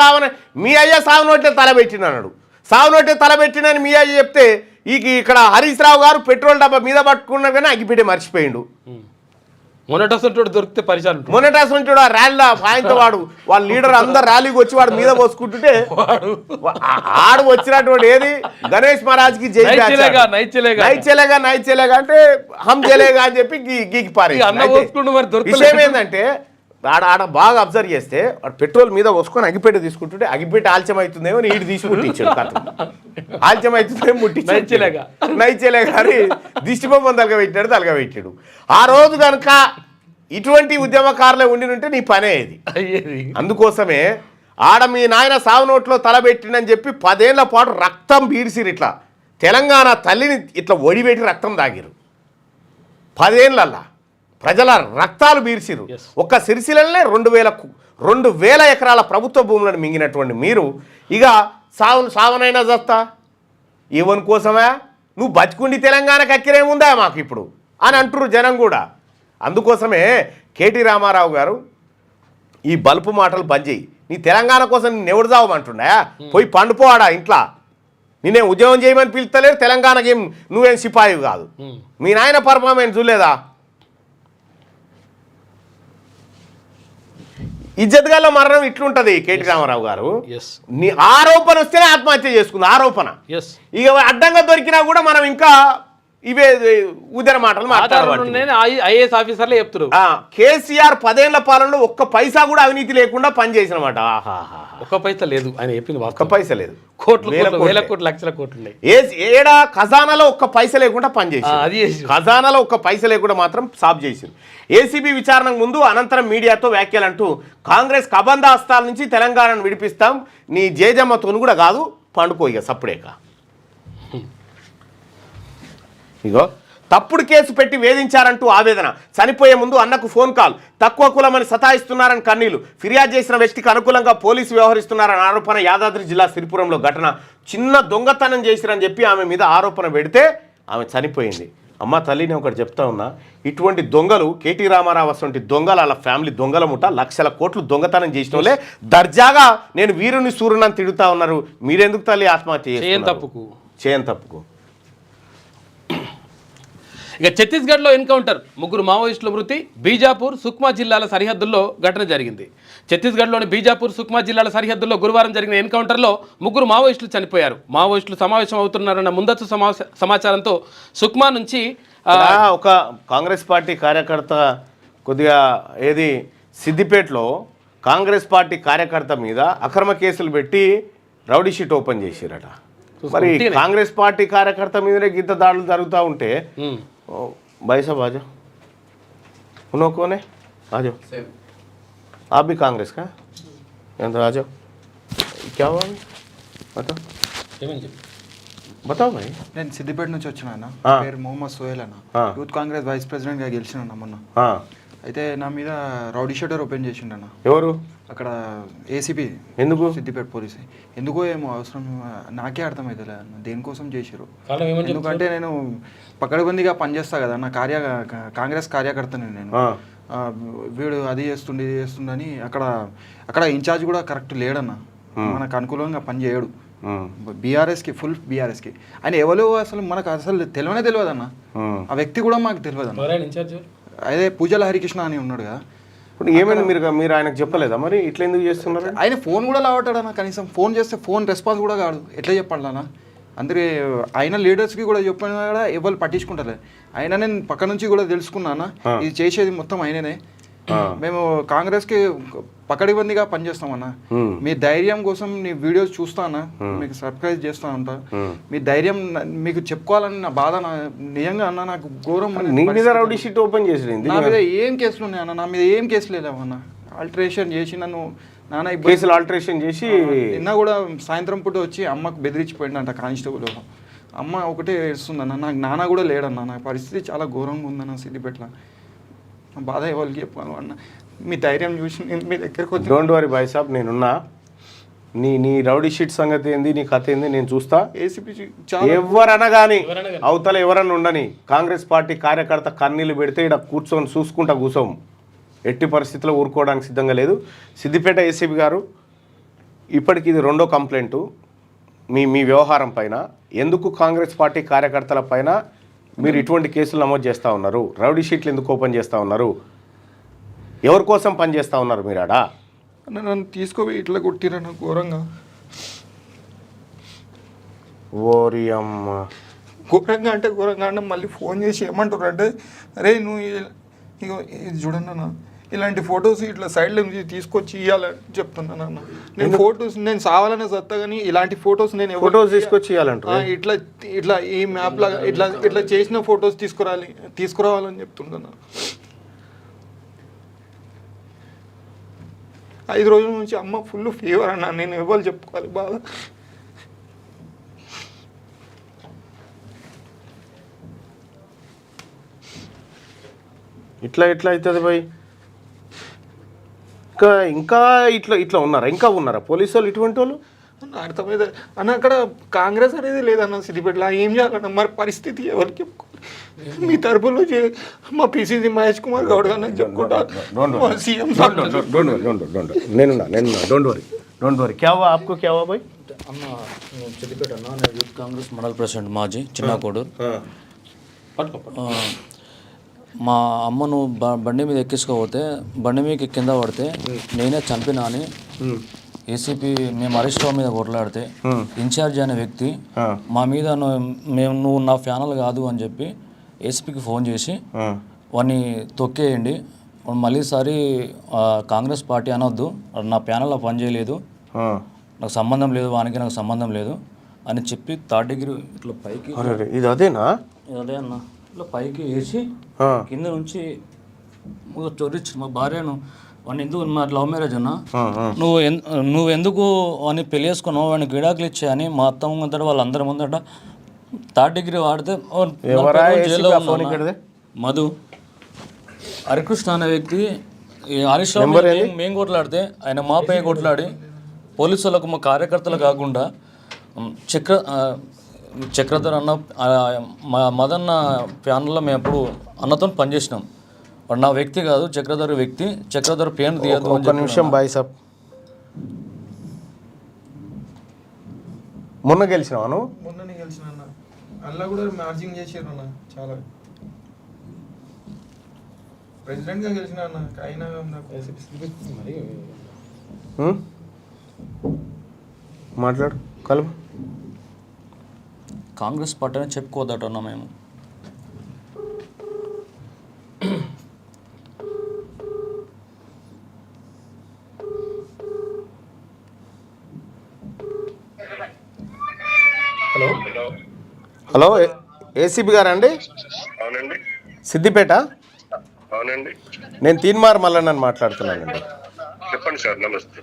మీ అయ్య సాగు నోట్లే తలబెట్టినన్నాడు. సాగు నోట్లే తలబెట్టినని మీ అయ్య చెప్తే ఇక్కడ హరీష్ రావు గారు పెట్రోల్ డబ్బా మీద పట్టుకున్నారు కానీ అగ్గిపెట్టే మర్చిపోయిండు. మొన్నటసంటుడు దొరికితే పరిచయం. మొన్నటసంటుడు ఆ ర్యాలీలో ఆయనతో వాళ్ళ లీడర్ అందరు ర్యాలీకి వచ్చి వాడు మీద పోసుకుంటుంటే ఆడు వచ్చినటువంటి ఏది గణేష్ మహారాజ్కి నైచెలేగా అంటే హమ్ చెలేగా అని చెప్పి గీకి పారే. విషయం ఏంటంటే ఆడ బాగా అబ్జర్వ్ చేస్తే వాడు పెట్రోల్ మీద పోసుకొని అగిపెట్టి తీసుకుంటుంటే అగిపెట్టి ఆలస్యం అవుతుందేమో ఈడు తీసి ముట్టించాడు. ఆలస్యం అవుతుందేమో ముట్టించాడు. నైచెలేగా అని దిష్టిబొమ్మ తలగబెట్టాడు. ఆ రోజు కనుక ఇటువంటి ఉద్యమకారులే ఉండినుంటే నీ పనే ఇది. అందుకోసమే ఆడ మీ నాయన సాగు నోట్లో తలబెట్టినని చెప్పి 10 ఏళ్ల పాటు రక్తం బీడిసిరు. ఇట్లా తెలంగాణ తల్లిని ఇట్లా ఒడిపెట్టి రక్తం తాగిరు. 10 ఏళ్ళల్లా ప్రజల రక్తాలు బీర్చిరు. ఒక్క సిరిసిల్లనే 2,000 ఎకరాల ప్రభుత్వ భూములను మింగినటువంటి మీరు ఇక సావనైనా చస్తా ఇవని కోసమే నువ్వు బతికుండి తెలంగాణకు అక్కిరేముందా మాకు ఇప్పుడు అని అంటున్నారు జనం కూడా. అందుకోసమే కేటీ రామారావు గారు ఈ బల్పు మాటలు బంద్ చేయి. నీ తెలంగాణ కోసం నేను ఎవడు చావమంటున్నా? పోయి పండుపోవాడా ఇంట్లో. నేనేం ఉద్యోగం చేయమని పిలుస్తలేరు, తెలంగాణకి ఏం నువ్వేం సిపాయి కాదు. మీ నాయన పర్ఫార్మెన్స్ చూడలేదా? ఇజ్జత్గాల మరణం ఇట్లుంటది. కేటీ రామారావు గారు నీ ఆరోపణ వస్తేనే ఆత్మహత్య చేసుకుంది. ఆరోపణ ఇక అడ్డంగా దొరికినా కూడా మనం ఇంకా ఇవే ఉదర మాటలు ఐఏఎస్ ఆఫీసర్లే చెప్తారు. కేసీఆర్ 10 ఏళ్ల పాలనలో ఒక్క పైసా కూడా అవినీతి లేకుండా పనిచేసినమాట. ఒక్క పైసా లేదు ఆయన చెప్పింది. ఒక్క పైసా లేదు. కోట్లు, వేల కోట్లు, లక్షల కోట్లు ఏడా ఖజానాలో ఒక్క పైస లేకుండా పనిచేసి, ఖజానాలో ఒక్క పైస లేకుండా మాత్రం సాఫ్ చేసింది. ఏసీబీ విచారణకు ముందు అనంతరం మీడియాతో వ్యాఖ్యలంటూ కాంగ్రెస్ కబంధ హస్తాల నుంచి తెలంగాణను విడిపిస్తాం, నీ జేజమ్మతో కూడా కాదు, పండుకోయిక సప్పుడేక. ఇగో తప్పుడు కేసు పెట్టి వేధించారంటూ ఆవేదన. చనిపోయే ముందు అన్నకు ఫోన్ కాల్. తక్కువ కులమని సతాయిస్తున్నారని కన్నీళ్లు. ఫిర్యాదు చేసిన వ్యక్తికి అనుకూలంగా పోలీసు వ్యవహరిస్తున్నారని ఆరోపణ. యాదాద్రి జిల్లా సిరిపురంలో ఘటన. చిన్న దొంగతనం చేసిరని చెప్పి ఆమె మీద ఆరోపణ పెడితే ఆమె చనిపోయింది. అమ్మ తల్లి, నేను ఒకటి చెప్తా ఉన్నా, ఇటువంటి దొంగలు, కేటీ రామారావు అటువంటి దొంగలు, వాళ్ళ ఫ్యామిలీ దొంగల ముఠ లక్షల కోట్లు దొంగతనం చేసిన వాళ్ళే దర్జాగా నేను వీరుని సూర్యుని తిడుతా ఉన్నారు. మీరెందుకు తల్లి ఆత్మహత్య చేయని తప్పుకు? ఇక ఛత్తీస్గఢ్లో ఎన్కౌంటర్. 3 మావోయిస్టుల మృతి. బీజాపూర్, సుక్మా జిల్లాల సరిహద్దుల్లో ఘటన జరిగింది. ఛత్తీస్గఢ్లోని బీజాపూర్, సుక్మా జిల్లాల సరిహద్దుల్లో గురువారం జరిగిన ఎన్కౌంటర్లో 3 మావోయిస్టులు చనిపోయారు. మావోయిస్టులు సమావేశం అవుతున్నారన్న ముందస్తు సమాచారంతో సుక్మా నుంచి ఒక కాంగ్రెస్ పార్టీ కార్యకర్త కొద్దిగా సిద్దిపేటలో కాంగ్రెస్ పార్టీ కార్యకర్త మీద అక్రమ కేసులు పెట్టి రౌడీ షీట్ ఓపెన్ చేసిరట. మరి కాంగ్రెస్ పార్టీ కార్యకర్త మీదనే గిద్ద దాడులు జరుగుతూ ఉంటే भाई साहब आ जाओ, उन्होंने कौन है? आ जाओ, आप भी कांग्रेस का? अंदर आ जाओ. क्या हुआ? बताओ भाई. నేను సిద్దిపేట నుంచి వచ్చినా అన్న. పేరు మొహమ్మద్ సోహెల్ అన్న. యూత్ కాంగ్రెస్ వైస్ ప్రెసిడెంట్ గా గెలిచిన అన్న మొన్న. అయితే నా మీద రౌడీ షీటర్ ఓపెన్ చేసిండన్న. ఎవరు? అక్కడ ఏసీపీ. ఎందుకు? సిద్దిపేట పోలీసు. ఎందుకో ఏమో అవసరం నాకే అర్థమవుతలే అన్న, దేనికోసం చేసారు. ఎందుకంటే నేను పకడ్బందీగా పనిచేస్తా కదా అన్న, కాంగ్రెస్ కార్యకర్తని నేను. వీడు అది చేస్తుండే ఇది చేస్తుండని అక్కడ ఇన్ఛార్జ్ కూడా కరెక్ట్ లేడన్న, మనకు అనుకూలంగా పని చేయడు. బీఆర్ఎస్కి, ఫుల్ బీఆర్ఎస్కి. ఆయన ఎవరో అసలు మనకు అసలు తెలియదు అన్న. ఆ వ్యక్తి కూడా మాకు తెలియదు అన్న. అదే పూజల హరికృష్ణ అని ఉన్నాడు కదా. ఇప్పుడు ఏమైనా మీరు ఆయనకు చెప్పలేదా మరి ఇట్లా ఎందుకు చేస్తున్నారు? ఆయన ఫోన్ కూడా లావటాడన్న, కనీసం ఫోన్ చేస్తే ఫోన్ రెస్పాన్స్ కూడా కాదు. ఎట్లా చెప్పాలన్నా, అందరి ఆయన లీడర్స్కి కూడా చెప్పినా కూడా ఎవరు పట్టించుకుంటారు. ఆయన నేను పక్క నుంచి కూడా తెలుసుకున్నానా, ఇది చేసేది మొత్తం ఆయననే. మేము కాంగ్రెస్కి పకడ్బందీగా పనిచేస్తామన్నా. మీ ధైర్యం కోసం నీ వీడియోస్ చూస్తా అన్న, మీకు సబ్స్క్రైబ్ చేస్తా ఉంటా. మీ ధైర్యం మీకు చెప్పుకోవాలని నా బాధ. నిజంగా అన్న నాకు ఘోరం. రౌడీ షీట్ ఓపెన్ చేసి నా మీద ఏం కేసులు ఉన్నాయి అన్న? నా మీద ఏం కేసులు లేవన్న. ఆల్టరేషన్ చేసి నన్ను నాన్న కేసులు ఆల్టరేషన్ చేసి నిన్న కూడా సాయంత్రం పూట వచ్చి అమ్మకు బెదిరించిపోయిందంట కానిస్టేబుల్. అమ్మ ఒకటే ఏడుస్తుందన్న. నాకు నాన్న కూడా లేడన్న. నా పరిస్థితి చాలా ఘోరంగా ఉందన్న సిద్దిపేటలో. బాధ ఎవరికి చెప్పాను అన్న. మీ ధైర్యం చూసి నేను మీ దగ్గరకు వచ్చి. డోంట్ వరీ బాయ్ సాబ్, నేనున్నా. నీ రౌడీ షీట్ సంగతి ఏంది, నీ కథ ఏంది నేను చూస్తా. ఏసీపీ ఎవరన్నా కానీ అవతల ఎవరన్నా ఉండని, కాంగ్రెస్ పార్టీ కార్యకర్త కన్నీళ్ళు పెడితే ఇక్కడ కూర్చొని చూసుకుంటా కూర్చోము. ఎట్టి పరిస్థితుల్లో ఊరుకోవడానికి సిద్ధంగా లేదు. సిద్దిపేట ఏసీపీ గారు, ఇప్పటికి ఇది 2వ కంప్లైంటు మీ వ్యవహారం పైన. ఎందుకు కాంగ్రెస్ పార్టీ కార్యకర్తల పైన మీరు ఇటువంటి కేసులు నమోదు చేస్తూ ఉన్నారు? రౌడీ షీట్లు ఎందుకు ఓపెన్ చేస్తూ ఉన్నారు? ఎవరి కోసం పనిచేస్తూ ఉన్నారు మీరు ఆడ? నన్ను తీసుకోవి ఇట్లా కొట్టిరన్న ఘోరంగా. ఓరి అమ్మ, ఘోరంగా అంటే ఘోరంగా అంటే మళ్ళీ ఫోన్ చేసి ఏమంటారు అంటే, అరే నువ్వు ఇగో ఇది చూడండి అన్న, ఇలాంటి ఫొటోస్ ఇట్లా సైడ్లో నుంచి తీసుకొచ్చి ఇవ్వాలని చెప్తున్నాను అన్న. నేను ఫొటోస్ నేను సావాలనే సత్తా కానీ ఇలాంటి ఫొటోస్ నేను ఫొటోస్ తీసుకొచ్చి ఇవ్వాలంట. ఇట్లా ఇట్లా ఈ మ్యాప్ లాగా ఇట్లా ఇట్లా చేసిన ఫొటోస్ తీసుకురావాలని చెప్తున్నాను. 5 రోజుల నుంచి అమ్మ ఫుల్ ఫీవర్ అన్న. నేను ఎవరు చెప్పుకోవాలి బాధ. ఇట్లా అవుతుంది భయ్. ఇంకా ఇట్లా ఉన్నారా? ఇంకా ఉన్నారా పోలీసు వాళ్ళు ఇటువంటి వాళ్ళు? అన్న అర్థమైతే అన్న అక్కడ కాంగ్రెస్ అనేది లేదన్న సిద్దిపేటలో ఏం చేయాలన్న మరి పరిస్థితి ఎవరికి చెప్పుకోవాలి మీ తరపులో మా పిసిసి మహేష్ కుమార్ గౌడ్ గారు చెప్పుకుంటా సీఎం డోంట్ వరీ క్యా హువా ఆప్కో క్యా హువా భాయ్ అన్న నేను సిద్దిపేట అన్న నేను యూత్ కాంగ్రెస్ మండల్ ప్రెసిడెంట్ మాజీ చిన్న కోడూరు మా అమ్మను బండి మీద ఎక్కించుకోపోతే బండి మీద కింద పడితే నేనే చంపినా అని ఏసీపీ మేము హరీష్ రావు మీద కొట్లాడితే ఇన్ఛార్జ్ అనే వ్యక్తి మా మీద నువ్వు నా ఫ్యానల్ కాదు అని చెప్పి ఏసీపీకి ఫోన్ చేసి వాడిని తొక్కేయండి మళ్ళీసారి కాంగ్రెస్ పార్టీ అనొద్దు నా ప్యానల్లో పనిచేయలేదు నాకు సంబంధం లేదు వానికి నాకు సంబంధం లేదు అని చెప్పి థర్డ్ డిగ్రీ ఇట్లా పైకి ఇది అదేనా అదే అన్న ఇట్లా పైకి వేసి కింద నుంచి చొరిచ్చు మా భార్యను వాడిని ఎందుకు మా లవ్ మ్యారేజ్ అన్న నువ్వు ఎందుకు అని పెళ్లి చేసుకున్నావు వాడిని గిడాకులు ఇచ్చాయని మా అత్త ముందట వాళ్ళందరి ముందట థర్డ్ డిగ్రీ వాడితే జైల్లో ఉన్నా. మధు హరికృష్ణ అనే వ్యక్తి హరీష్ రావు మేము కొట్లాడితే ఆయన మాపై కొట్లాడి పోలీసులకు మా కార్యకర్తలు కాకుండా చక్రధర్ అన్న మా మదన్న ప్యానల్లో మేము ఎప్పుడు అన్నతో పనిచేసినాం వాడు నా వ్యక్తి కాదు చక్రధర్ వ్యక్తి చక్రధర్ పేరు తీయద్దు ఒక నిమిషం బాయ్ సాబ్ మొన్న గెలిచినావా నువ్వు మొన్ననే గెలిచిన అన్న అలా కూడా మార్జింగ్ చేసారు అన్న చాలా ప్రెసిడెంట్గా గెలిచిన అన్న అయినా మాట్లాడు కలుపు కాంగ్రెస్ పార్టీ అని చెప్పుకోదట అన్న మేము హలో ఏసీబీ గారా అండి అవునండి సిద్దిపేట అవునండి నేను తీన్మార్ మల్లన్నని మాట్లాడుతున్నానండి చెప్పండి సార్ నమస్తే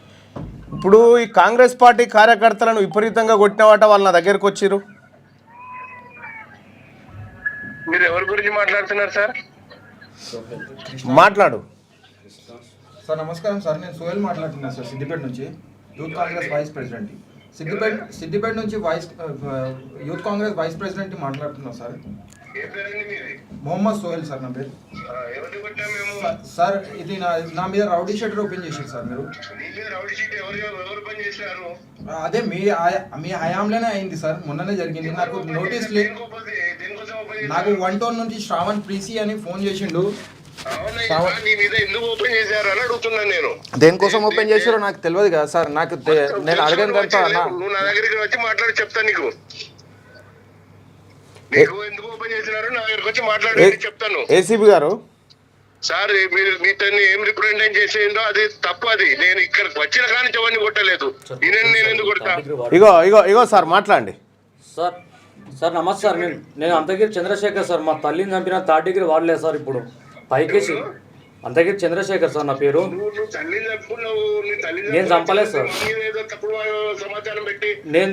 ఇప్పుడు ఈ కాంగ్రెస్ పార్టీ కార్యకర్తలను విపరీతంగా కొట్టినవాట వాళ్ళు నా దగ్గరకు వచ్చిర్రు మీరు ఎవరి గురించి మాట్లాడుతున్నారు సార్ మాట్లాడు సార్ నమస్కారం సార్ నేను సోహెల్ మాట్లాడుతున్నాను సార్ సిద్దిపేట నుంచి youth Congress vice president Siddipet నుంచి యూత్ కాంగ్రెస్ వైస్ ప్రెసిడెంట్ మాట్లాడుతున్నాను సార్ మొహమ్మద్ సోహెల్ సార్ నా పేరు సార్ ఇది నా మీద రౌడీ షీటర్ ఓపెన్ చేశారు సార్ మీరు అదే మీ హయాంలోనే అయింది సార్ మొన్ననే జరిగింది నాకు నోటీస్ నాకు 1 టౌన్ నుంచి శ్రావణ్ ప్రీసి అని ఫోన్ చేసిండు దేనికోసం ఓపెన్ చేశారో నాకు తెలియదు కదా సార్ నాకు నేను అడగను నువ్వు నా దగ్గరికి వచ్చి మాట్లాడి చెప్తాను నీకు ఎందుకు ఓపెన్ చేసినారో నా దగ్గరికి వచ్చి మాట్లాడి చెప్తాను ఏసీబీ గారు సార్ మీరు మీతోని ఏం రిప్రజెంట్ చేసేదో అది తప్పు అది నేను ఇక్కడికి వచ్చిన కానీ ఎవరిని కొట్టలేదు నేను ఎందుకు కొడతా ఇగో సార్ మాట్లాడండి సార్ నమస్తే సార్ నేను అంతగిరి చంద్రశేఖర్ సార్ మా తల్లిని చంపిన థర్డ్ డిగ్రీ వాడలేదు సార్ ఇప్పుడు పైకేసి అంతగిరి చంద్రశేఖర్ సార్ నా పేరు నేను చంపలేదు సార్ సమాచారం పెట్టి నేను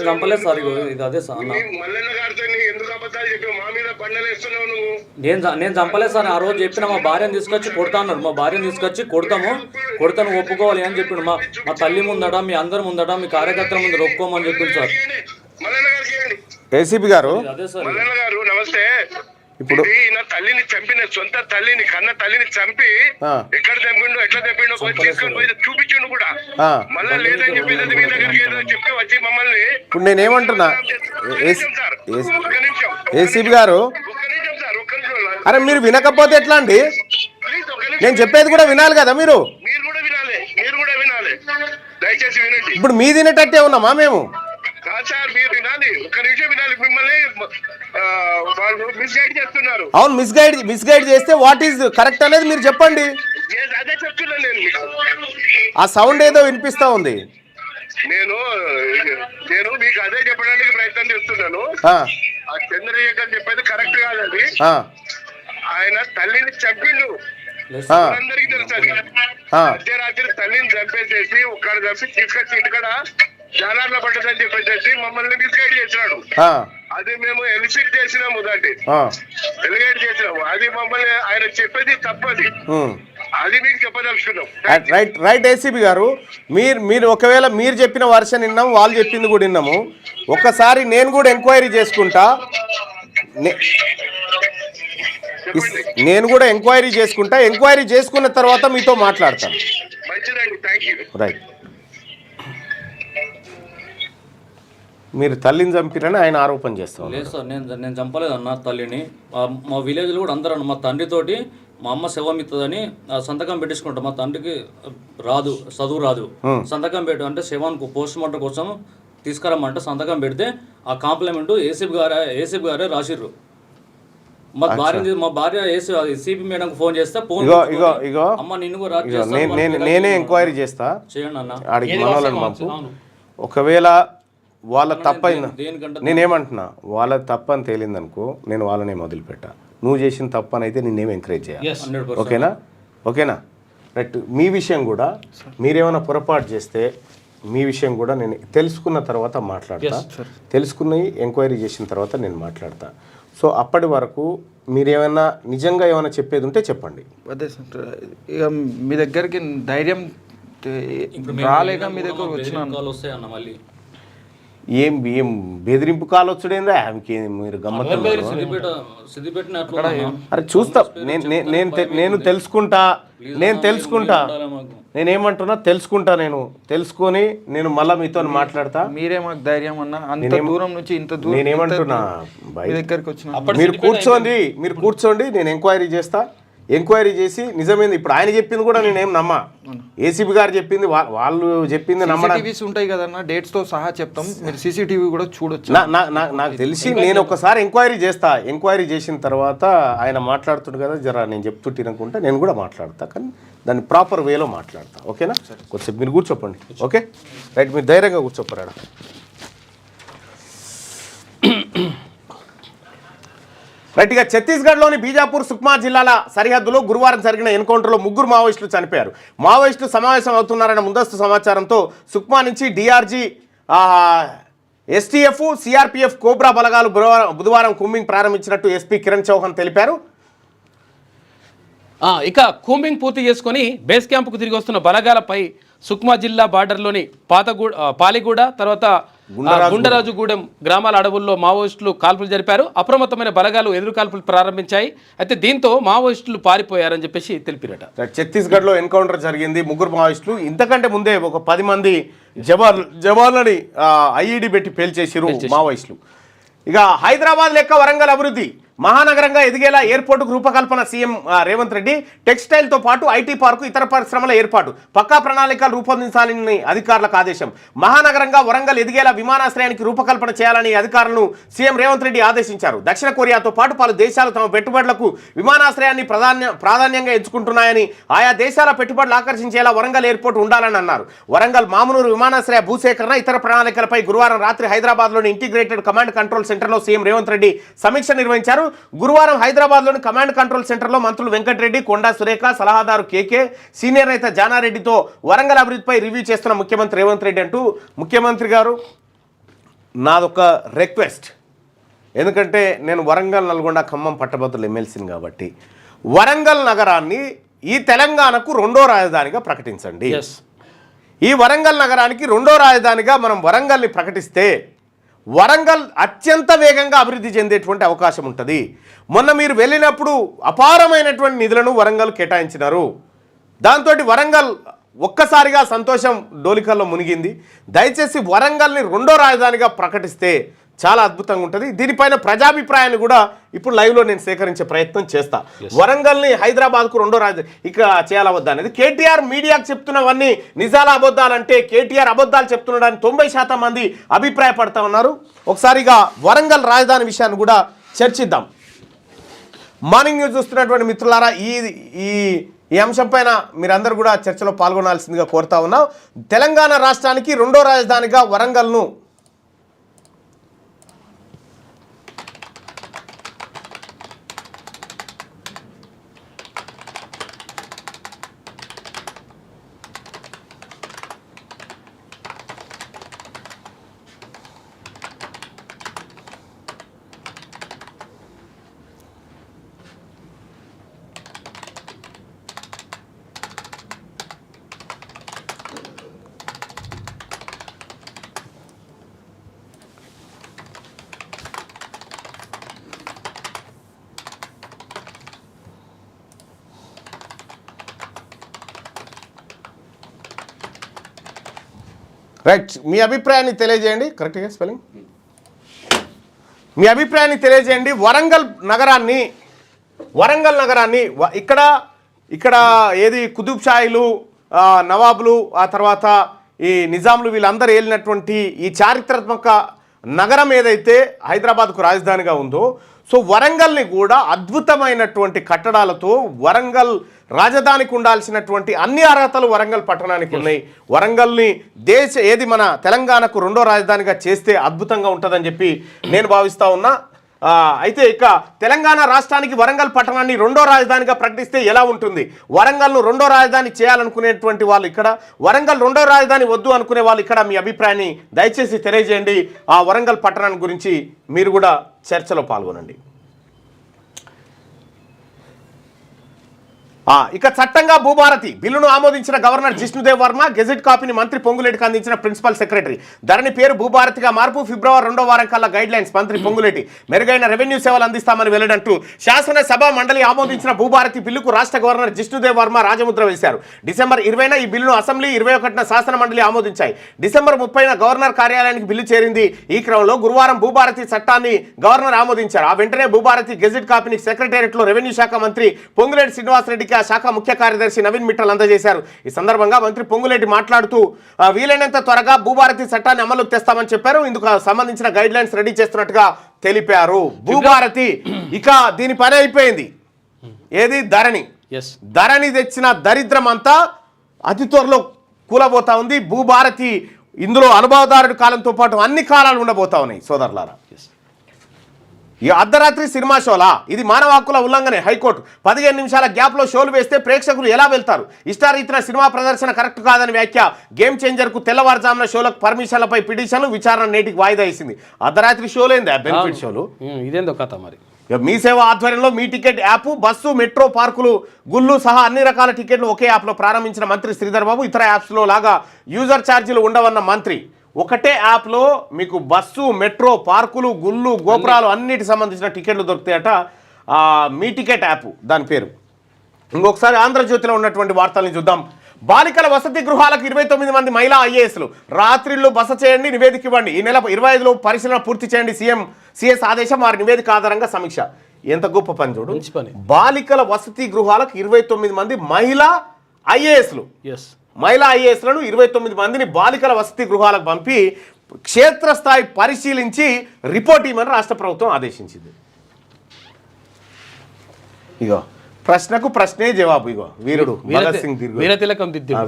చంపలేదు సార్ ఇది అదే సార్ మల్లన్న గారితో ఎందుకు అబద్ధాలు చెప్పి మా మీద బండలేస్తున్నావు నువ్వు నేను చంపలేదు సార్ ఆ రోజు చెప్పిన మా భార్యను తీసుకొచ్చి కొడతా అన్నాడు మా భార్యను తీసుకొచ్చి కొడతాను ఒప్పుకోవాలి అని చెప్పిండు మా తల్లి ముందట మీ అందరి ముందట మీ కార్యకర్తల ముందర ఒప్పుకోమని చెప్పింది సార్ మల్లన్న గారికి ఏసీబీ గారు అదే సార్ మల్లన్న గారు నమస్తే ఇప్పుడు నా తల్లిని చంపిన సొంత తల్లిని కన్న తల్లిని చంపి ఎక్కడ చంపిండు ఎట్లా చంపిండు తీసుకొని పోయి చూపించిండు కూడా మళ్ళీ లేదని చెప్పేది మీ దగ్గరికి ఏదో చెప్పి వచ్చి మమ్మల్ని ఇప్పుడు నేనేమంటున్నా ఒక్క నిమిషం ఏసీబీ గారు సార్ ఒక్క నిమిషం అరే మీరు వినకపోతే ఎట్లా అండి ప్లీజ్ ఒక్క నిమిషం నేను చెప్పేది కూడా వినాలి కదా మీరు కూడా వినాలి దయచేసి వినండి ఇప్పుడు మీ తినేటట్టే ఉన్నామా మేము కాదు సార్ మీరు వినాలి ఒక్క నిమిషం వినాలి మిమ్మల్ని వాళ్ళు మిస్గైడ్ చేస్తున్నారు అవును మిస్గైడ్ చేస్తే వాట్ ఈజ్ కరెక్ట్ అనేది మీరు చెప్పండి అదే చెప్తున్నా నేను ఆ సౌండ్ ఏదో వినిపిస్తా ఉంది నేను మీకు అదే చెప్పడానికి ప్రయత్నం చేస్తున్నాను ఆ చంద్రశేఖర్ చెప్పేది కరెక్ట్ కాదండి ఆయన తల్లిని చంపిండు అందరికీ తెలుసు మధ్యరాత్రి తల్లిని చంపేసేసి ఒక్కడ చంపి తీసుకొచ్చి ఇక్కడ జానార్లో పడ్డదని చెప్పేసి మమ్మల్ని మిస్గైడ్ చేసినాడు అది మేము ఎలిసిట్ చేసినాము దాన్ని ఎలిగేట్ చేసినాము అది మమ్మల్ని ఆయన చెప్పేది తప్పది అది మీకు చెప్పదలుచుకున్నాం. రైట్ ఏసీబీ గారు, మీరు ఒకవేళ మీరు చెప్పిన వర్షన్ విన్నాము, వాళ్ళు చెప్పింది కూడా విన్నాము. ఒక్కసారి నేను కూడా ఎంక్వైరీ చేసుకుంటా, ఎంక్వైరీ చేసుకున్న తర్వాత మీతో మాట్లాడతాను. మంచిదండి, థ్యాంక్ యూ. రైట్. మీరు తల్లిని చంపిరని ఆయన ఆరోపణ చేస్తాం. లేదు సార్, నేను చంపలేదు అన్న తల్లిని. మా విలేజ్లో కూడా అందరూ అన్న, మా తండ్రితోటి మా అమ్మ శవం ఇస్తుందని సంతకం పెట్టించుకుంటాం. మా తండ్రికి చదువు రాదు. సంతకం పెట్టు అంటే శవానికి పోస్ట్ మార్టం కోసం తీసుకురమ్మంటే సంతకం పెడితే ఆ కాంప్లిమెంట్ ఏసీబీ గారే రాసిర్రు. మా భార్య సిపి మేడంకి ఫోన్ చేస్తే ఫోన్ అమ్మ నిన్ను కూడా నేనే ఎంక్వైరీ చేస్తా, చేయండి అన్న. ఆడికి మనోళ్ళని పంపు. ఒకవేళ వాళ్ళ తప్పైందా, నేనేమంటున్నా, వాళ్ళ తప్పని తేలిందనుకో, నేను వాళ్ళనే మొదలుపెట్టా. నువ్వు చేసిన తప్పని అయితే నిన్నేమి ఎంకరేజ్ చేయాలి. ఓకేనా. రైట్. మీ విషయం కూడా మీరేమైనా పొరపాటు చేస్తే మీ విషయం కూడా నేను తెలుసుకున్న తర్వాత మాట్లాడతా. తెలుసుకుని ఎంక్వైరీ చేసిన తర్వాత నేను మాట్లాడతా. సో అప్పటి వరకు మీరేమైనా నిజంగా ఏమైనా చెప్పేది ఉంటే చెప్పండి. అదే సార్, ఇక మీ దగ్గరికి ధైర్యం రాలేక మీ దగ్గర వచ్చిన వస్తాయన్న మళ్ళీ ఏం బెదిరింపు కాల్ వచ్చుడేందా ఆమెకి? మీరు గమ్మత్తు. అరే చూస్తా, నేను తెలుసుకుంటా. నేనేమంటున్నా తెలుసుకుంటా. నేను తెలుసుకొని నేను మళ్ళీ మీతో మాట్లాడతా. మీరే మాకు ధైర్యం అన్న, అంత దూరం నుంచి ఇంత దూరం. నేనేమంటున్నా, దగ్గరికి వచ్చిన మీరు కూర్చోండి, నేను ఎంక్వైరీ చేస్తా. ఎంక్వైరీ చేసి నిజమైంది. ఇప్పుడు ఆయన చెప్పింది కూడా నేనేం నమ్మా. ఏసీబీ గారు చెప్పింది, వాళ్ళు చెప్పింది నమ్మడానికి ఉంటాయి కదన్నా, డేట్స్ తో సహా చెప్తాం. మీరు సీసీటీవీ కూడా చూడొచ్చు. నాకు తెలిసి నేను ఒకసారి ఎంక్వైరీ చేస్తా. ఎంక్వైరీ చేసిన తర్వాత ఆయన మాట్లాడుతుండు కదా, జర నేను చెప్తుంటే నేను కూడా మాట్లాడతా, కానీ దాన్ని ప్రాపర్ వేలో మాట్లాడతా. ఓకేనా? కొద్దిసేపు మీరు కూర్చోపండి. ఓకే రైట్, మీరు ధైర్యంగా కూర్చోపరాడా. రైట్గా, ఛత్తీస్గఢ్లోని బీజాపూర్ సుక్మా జిల్లాల సరిహద్దులో గురువారం జరిగిన ఎన్కౌంటర్లో 3 మావోయిస్టులు చనిపోయారు. మావోయిస్టులు సమావేశం అవుతున్నారన్న ముందస్తు సమాచారంతో సుక్మా నుంచి డీఆర్జీ, ఎస్టీఎఫ్, సిఆర్పీఎఫ్, కోబ్రా బలగాలు బుధవారం కూంబింగ్ ప్రారంభించినట్టు ఎస్పీ కిరణ్ చౌహాన్ తెలిపారు. ఇక కూంబింగ్ పూర్తి చేసుకొని బేస్ క్యాంపుకు తిరిగి వస్తున్న బలగాలపై సుక్మా జిల్లా బార్డర్లోని పాలిగూడ తర్వాత గుండరాజుగూడెం గ్రామాల అడవుల్లో మావోయిస్టులు కాల్పులు జరిపారు. అప్రమత్తమైన బలగాలు ఎదురు కాల్పులు ప్రారంభించాయి. అయితే దీంతో మావోయిస్టులు పారిపోయారని చెప్పేసి తెలిపిరట. ఛత్తీస్గఢ్లో ఎన్కౌంటర్ జరిగింది. 3 మావోయిస్టులు, ఇంతకంటే ముందే ఒక 10 మంది జవాన్లని ఐఈడి పెట్టి పేల్చేసిరు మావోయిస్టులు. ఇక హైదరాబాద్ లెక్క వరంగల్ అభివృద్ధి మహానగరంగా ఎదిగేలా ఎయిర్పోర్టుకు రూపకల్పన సీఎం రేవంత్ రెడ్డి. టెక్స్టైల్తో పాటు ఐటీ పార్కు, ఇతర పరిశ్రమల ఏర్పాటు, పక్కా ప్రణాళికలు రూపొందించాలని అధికారులకు ఆదేశం. మహానగరంగా వరంగల్ ఎదిగేలా విమానాశ్రయానికి రూపకల్పన చేయాలని అధికారులను సీఎం రేవంత్ రెడ్డి ఆదేశించారు. దక్షిణ కొరియాతో పాటు పలు దేశాలు తమ పెట్టుబడులకు విమానాశ్రయాన్ని ప్రాధాన్యంగా ఎంచుకుంటున్నాయని, ఆయా దేశాల పెట్టుబడులు ఆకర్షించేలా వరంగల్ ఎయిర్పోర్ట్ ఉండాలని అన్నారు. వరంగల్ మామునూరు విమానాశ్రయ భూసేకరణ, ఇతర ప్రణాళికలపై గురువారం రాత్రి హైదరాబాద్లోని ఇంటిగ్రేటెడ్ కమాండ్ కంట్రోల్ సెంటర్లో సీఎం రేవంత్ రెడ్డి సమీక్ష నిర్వహించారు. గురువారం హైదరాబాద్లోని కమాండ్ కంట్రోల్ సెంటర్లో మంత్రులు వెంకటరెడ్డి, కొండా సురేఖ, సలహాదారు కేకే, సీనియర్ నేత జానారెడ్డితో వరంగల్ అభివృద్ధిపై రివ్యూ చేస్తున్న ముఖ్యమంత్రి రేవంత్ రెడ్డి అంటూ, ముఖ్యమంత్రి గారు నాదొక రిక్వెస్ట్, ఎందుకంటే నేను వరంగల్, నల్గొండ, ఖమ్మం పట్టభద్రుల ఎమ్మెల్సీని కాబట్టి వరంగల్ నగరాన్ని ఈ తెలంగాణకు 2వ రాజధానిగా ప్రకటించండి. ఈ వరంగల్ నగరానికి 2వ రాజధానిగా మనం వరంగల్ని ప్రకటిస్తే వరంగల్ అత్యంత వేగంగా అభివృద్ధి చెందేటువంటి అవకాశం ఉంటుంది. మొన్న మీరు వెళ్ళినప్పుడు అపారమైనటువంటి నిధులను వరంగల్ కేటాయించినారు. దాంతో వరంగల్ ఒక్కసారిగా సంతోషం డోలికల్లో మునిగింది. దయచేసి వరంగల్ని 2వ రాజధానిగా ప్రకటిస్తే చాలా అద్భుతంగా ఉంటుంది. దీనిపైన ప్రజాభిప్రాయాన్ని కూడా ఇప్పుడు లైవ్లో నేను సేకరించే ప్రయత్నం చేస్తా. వరంగల్ని హైదరాబాద్కు 2వ రాజధాని ఇక చేయాలా వద్దా అనేది కేటీఆర్ మీడియాకు చెప్తున్నవన్నీ నిజాల అబద్ధాలంటే కేటీఆర్ అబద్ధాలు చెప్తున్నాడని 90% మంది అభిప్రాయపడతా ఉన్నారు. ఒకసారిగా వరంగల్ రాజధాని విషయాన్ని కూడా చర్చిద్దాం. మార్నింగ్ న్యూస్ చూస్తున్నటువంటి మిత్రులారా, ఈ అంశం పైన మీరందరూ కూడా చర్చలో పాల్గొనాల్సిందిగా కోరుతా ఉన్నాం. తెలంగాణ రాష్ట్రానికి 2వ రాజధానిగా వరంగల్ను రైట్, మీ అభిప్రాయాన్ని తెలియజేయండి. కరెక్ట్గా స్పెల్లింగ్. మీ అభిప్రాయాన్ని తెలియజేయండి. వరంగల్ నగరాన్ని ఇక్కడ ఏది కుతుబ్ షాయిలు, నవాబులు, ఆ తర్వాత ఈ నిజాంలు వీళ్ళందరూ ఏలినటువంటి ఈ చారిత్రాత్మక నగరం ఏదైతే హైదరాబాద్కు రాజధానిగా ఉందో, సో వరంగల్ని కూడా అద్భుతమైనటువంటి కట్టడాలతో వరంగల్ రాజధానికి ఉండాల్సినటువంటి అన్ని అర్హతలు వరంగల్ పట్టణానికి ఉన్నాయి. వరంగల్ని మన తెలంగాణకు రెండో రాజధానిగా చేస్తే అద్భుతంగా ఉంటుందని చెప్పి నేను భావిస్తూ ఉన్నా. అయితే ఇక తెలంగాణ రాష్ట్రానికి వరంగల్ పట్టణాన్ని రెండో రాజధానిగా ప్రకటిస్తే ఎలా ఉంటుంది? వరంగల్ను రెండో రాజధాని చేయాలనుకునేటువంటి వాళ్ళు ఇక్కడ, వరంగల్ రెండో రాజధాని వద్దు అనుకునే వాళ్ళు ఇక్కడ మీ అభిప్రాయాన్ని దయచేసి తెలియజేయండి. ఆ వరంగల్ పట్టణాన్ని గురించి మీరు కూడా చర్చలో పాల్గొనండి. ఇక చట్టంగా భూభారతి బిల్లును ఆమోదించిన గవర్నర్ జిష్ణుదేవ్ వర్మ, గెజెట్ కాపీని మంత్రి పొంగులేటికి అందించిన ప్రిన్సిపల్ సెక్రటరీ. ధరణి పేరు భూభారతిగా మార్పు, ఫిబ్రవరి 2వ వారం కల్లా గైడ్ లైన్స్. మంత్రి పొంగులేటి మెరుగైన రెవెన్యూ సేవలు అందిస్తామని వెల్లడంటూ శాసనసభ మండలి ఆమోదించిన భూభారతి బిల్లుకు రాష్ట్ర గవర్నర్ జిష్ణుదేవ్ వర్మ రాజముద్ర వేశారు. డిసెంబర్ 20న ఈ బిల్లును అసెంబ్లీ, 21న శాసన మండలి ఆమోదించాయి. డిసెంబర్ 30న గవర్నర్ కార్యాలయానికి బిల్లు చేరింది. ఈ క్రమంలో గురువారం భూభారతి చట్టాన్ని గవర్నర్ ఆమోదించారు. ఆ వెంటనే భూభారతి గెజెట్ కాపీని సెక్రటేరియట్లో రెవెన్యూ శాఖ మంత్రి పొంగులేటి శ్రీనివాసరెడ్డికి ఆ శాఖ ముఖ్య కార్యదర్శి నవీన్ మిట్టల్ అందజేశారు. ఈ సందర్భంగా మంత్రి పొంగులేటి మాట్లాడుతూ వీలైనంత త్వరగా భూభారతి చట్టాన్ని అమలుకు తెస్తామని చెప్పారు. ఇందుకు సంబంధించిన గైడ్ లైన్స్ రెడీ చేస్తున్నట్టుగా తెలిపారు. భూభారతి ఇక దీని పని అయిపోయింది. ఏది ధరణి తెచ్చిన దరిద్రం అంతా అతి త్వరలో కూలబోతా ఉంది. భూభారతి ఇందులో అనుభవదారుడి కాలంతో పాటు అన్ని కాలాలు ఉండబోతా ఉన్నాయి. సోదరులారా, ఈ అర్ధరాత్రి సినిమా షోలా? ఇది మానవ హక్కుల ఉల్లంఘనే. హైకోర్టు 15 నిమిషాల గ్యాప్లో షోలు వేస్తే ప్రేక్షకులు ఎలా వెళ్తారు? ఇష్టారీతిన సినిమా ప్రదర్శన కరెక్ట్ కాదని వ్యాఖ్య. గేమ్ చేంజర్కు తెల్లవారుజామున షోలకు పర్మిషన్లపై పిటిషన్లు, విచారణ నేటికి వాయిదా వేసింది. అర్ధరాత్రి షోలేందా బెనిఫిట్ షోలు? ఇదేందో కథ మరి. మీ సేవ ఆధ్వర్యంలో మీ టికెట్ యాప్, బస్సు, మెట్రో, పార్కులు, గుళ్ళు సహా అన్ని రకాల టికెట్లు ఒకే యాప్లో ప్రారంభించిన మంత్రి శ్రీధర్ బాబు, ఇతర యాప్స్లో లాగా యూజర్ ఛార్జీలు ఉండవన్న మంత్రి. ఒకటే యాప్లో మీకు బస్సు, మెట్రో, పార్కులు, గుళ్ళు, గోపురాలు అన్నిటికి సంబంధించిన టికెట్లు దొరుకుతాయట. మీ టికెట్ యాప్ దాని పేరు. ఇంకొకసారి ఆంధ్రజ్యోతిలో ఉన్నటువంటి వార్తల్ని చూద్దాం. బాలికల వసతి గృహాలకు 29 మంది మహిళా ఐఏఎస్లు. రాత్రిళ్ళు బస చేయండి, నివేదిక ఇవ్వండి. ఈ నెల 25లో పరిశీలన పూర్తి చేయండి. సిఎస్ ఆదేశం. వారి నివేదిక ఆధారంగా సమీక్ష. ఎంత గొప్ప పని చూడు. బాలికల వసతి గృహాలకు 29 మంది మహిళా ఐఏఎస్లు. మహిళా ఐఏఎస్లను 29 మందిని బాలికల వసతి గృహాలకు పంపి క్షేత్రస్థాయి పరిశీలించి రిపోర్ట్ ఇవ్వమని రాష్ట్ర ప్రభుత్వం ఆదేశించింది. ఇగో ప్రశ్నకు ప్రశ్నే జవాబు. ఇగో వీరుడు భగత్ సింగ్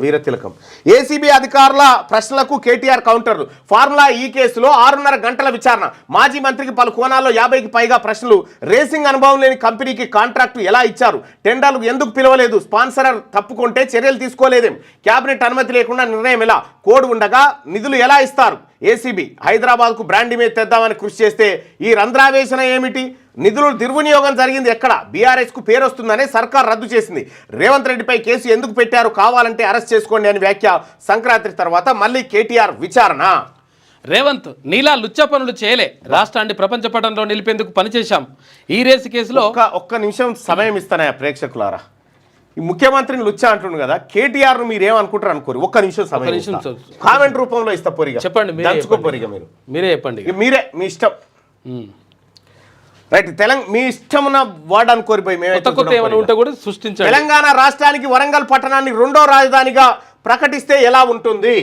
వీరతిలకం. ఏసీబీ అధికారుల ప్రశ్నలకు కేటీఆర్ కౌంటర్లు. ఫార్ములా ఈ కేసులో 6.5 గంటల విచారణ. మాజీ మంత్రికి పలు కోణాల్లో 50కి పైగా ప్రశ్నలు. రేసింగ్ అనుభవం లేని కంపెనీకి కాంట్రాక్టు ఎలా ఇచ్చారు? టెండర్లకు ఎందుకు పిలవలేదు? స్పాన్సర్ తప్పుకుంటే చర్యలు తీసుకోలేదేం? కేబినెట్ అనుమతి లేకుండా నిర్ణయం ఎలా? కోడ్ ఉండగా నిధులు ఎలా ఇస్తారు? ఏసీబీ హైదరాబాద్కు బ్రాండ్ ఇమేజ్ తెద్దామని కృషి చేస్తే ఈ రంధ్రావేశన ఏమిటి? నిధులు దుర్వినియోగం జరిగింది ఎక్కడ? బీఆర్ఎస్కు పేరు వస్తుందనే సర్కార్ రద్దు చేసింది. రేవంత్ రెడ్డిపై కేసు ఎందుకు పెట్టారు? కావాలంటే అరెస్ట్ చేసుకోండి అని వ్యాఖ్య. సంక్రాంతి తర్వాత మళ్ళీ కేటీఆర్ విచారణ. రేవంత్ నీలా లుచ్చ పనులు చేయలే, రాష్ట్రాన్ని ప్రపంచ పటంలో నిలిపేందుకు పనిచేశాం. ఈ రేసు కేసులో ఒక్క నిమిషం సమయం ఇస్తానా ప్రేక్షకులారా? ఈ ముఖ్యమంత్రిని లుచ్చా అంటుండు కదా, కేటీఆర్ ను మీరేమనుకుంటారు అనుకోరు. ఒక్క నిమిషం సమయం కామెంట్ రూపంలో ఇస్తా. పొరిగా చెప్పండి, దంచుకోపోరిగా మీరే చెప్పండి. మీరే మీ ఇష్టం. రైట్, మీ ఇష్టమున్న వార్డ్ అనుకోరిపోయి తెలంగాణ రాష్ట్రానికి వరంగల్ పట్టణాన్ని రెండో రాజధానిగా ప్రకటిస్తే ఎలా ఉంటుంది?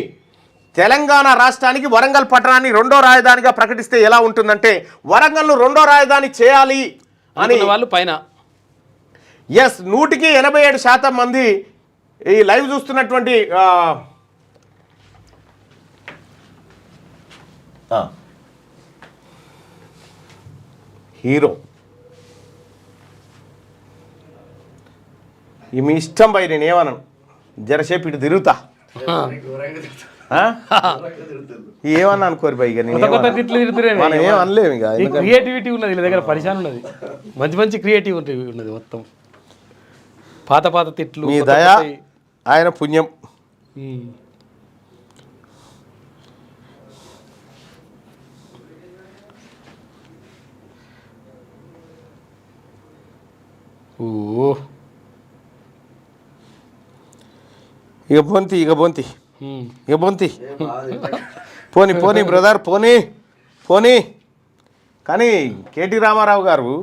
తెలంగాణ రాష్ట్రానికి వరంగల్ పట్టణాన్ని రెండో రాజధానిగా ప్రకటిస్తే ఎలా ఉంటుందంటే, వరంగల్ను రెండో రాజధాని చేయాలి అని వాళ్ళు పైన 100కి 87% మంది ఈ లైవ్ చూస్తున్నటువంటి హీరో మీ ఇష్టం బై, నేను ఏమన్నాను జరసేపు ఇటు తిరుగుతా ఏమన్నా అనుకోరు బై. క్రియేటివిటీ ఉన్నది దగ్గర, పరిశాన్ ఉన్నది, మంచి క్రియేటివ్ ఉన్నది. మొత్తం పాత తిట్లు. మీ దయ, ఆయన పుణ్యం. ఇక బొంతి ఇక పొంతి పోని పోని బ్రదర్ పోని పోని. కానీ కేటీ రామారావు గారు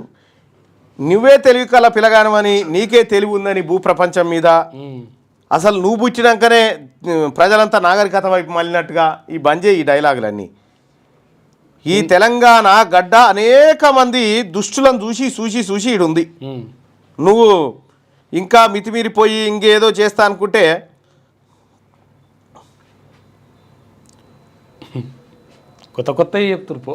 నువ్వే తెలివి కల పిలగానమని, నీకే తెలివి ఉందని భూప్రపంచం మీద, అసలు నువ్వు పుట్టినాకనే ప్రజలంతా నాగరికత వైపు మళ్ళినట్టుగా ఈ బంజే ఈ డైలాగులన్నీ. ఈ తెలంగాణ గడ్డ అనేక మంది దుష్టులను చూసి చూసి చూసి ఈడుంది. నువ్వు ఇంకా మితిమీరిపోయి ఇంకేదో చేస్తా అనుకుంటే కొత్త కొత్తవి చెప్తారు పో.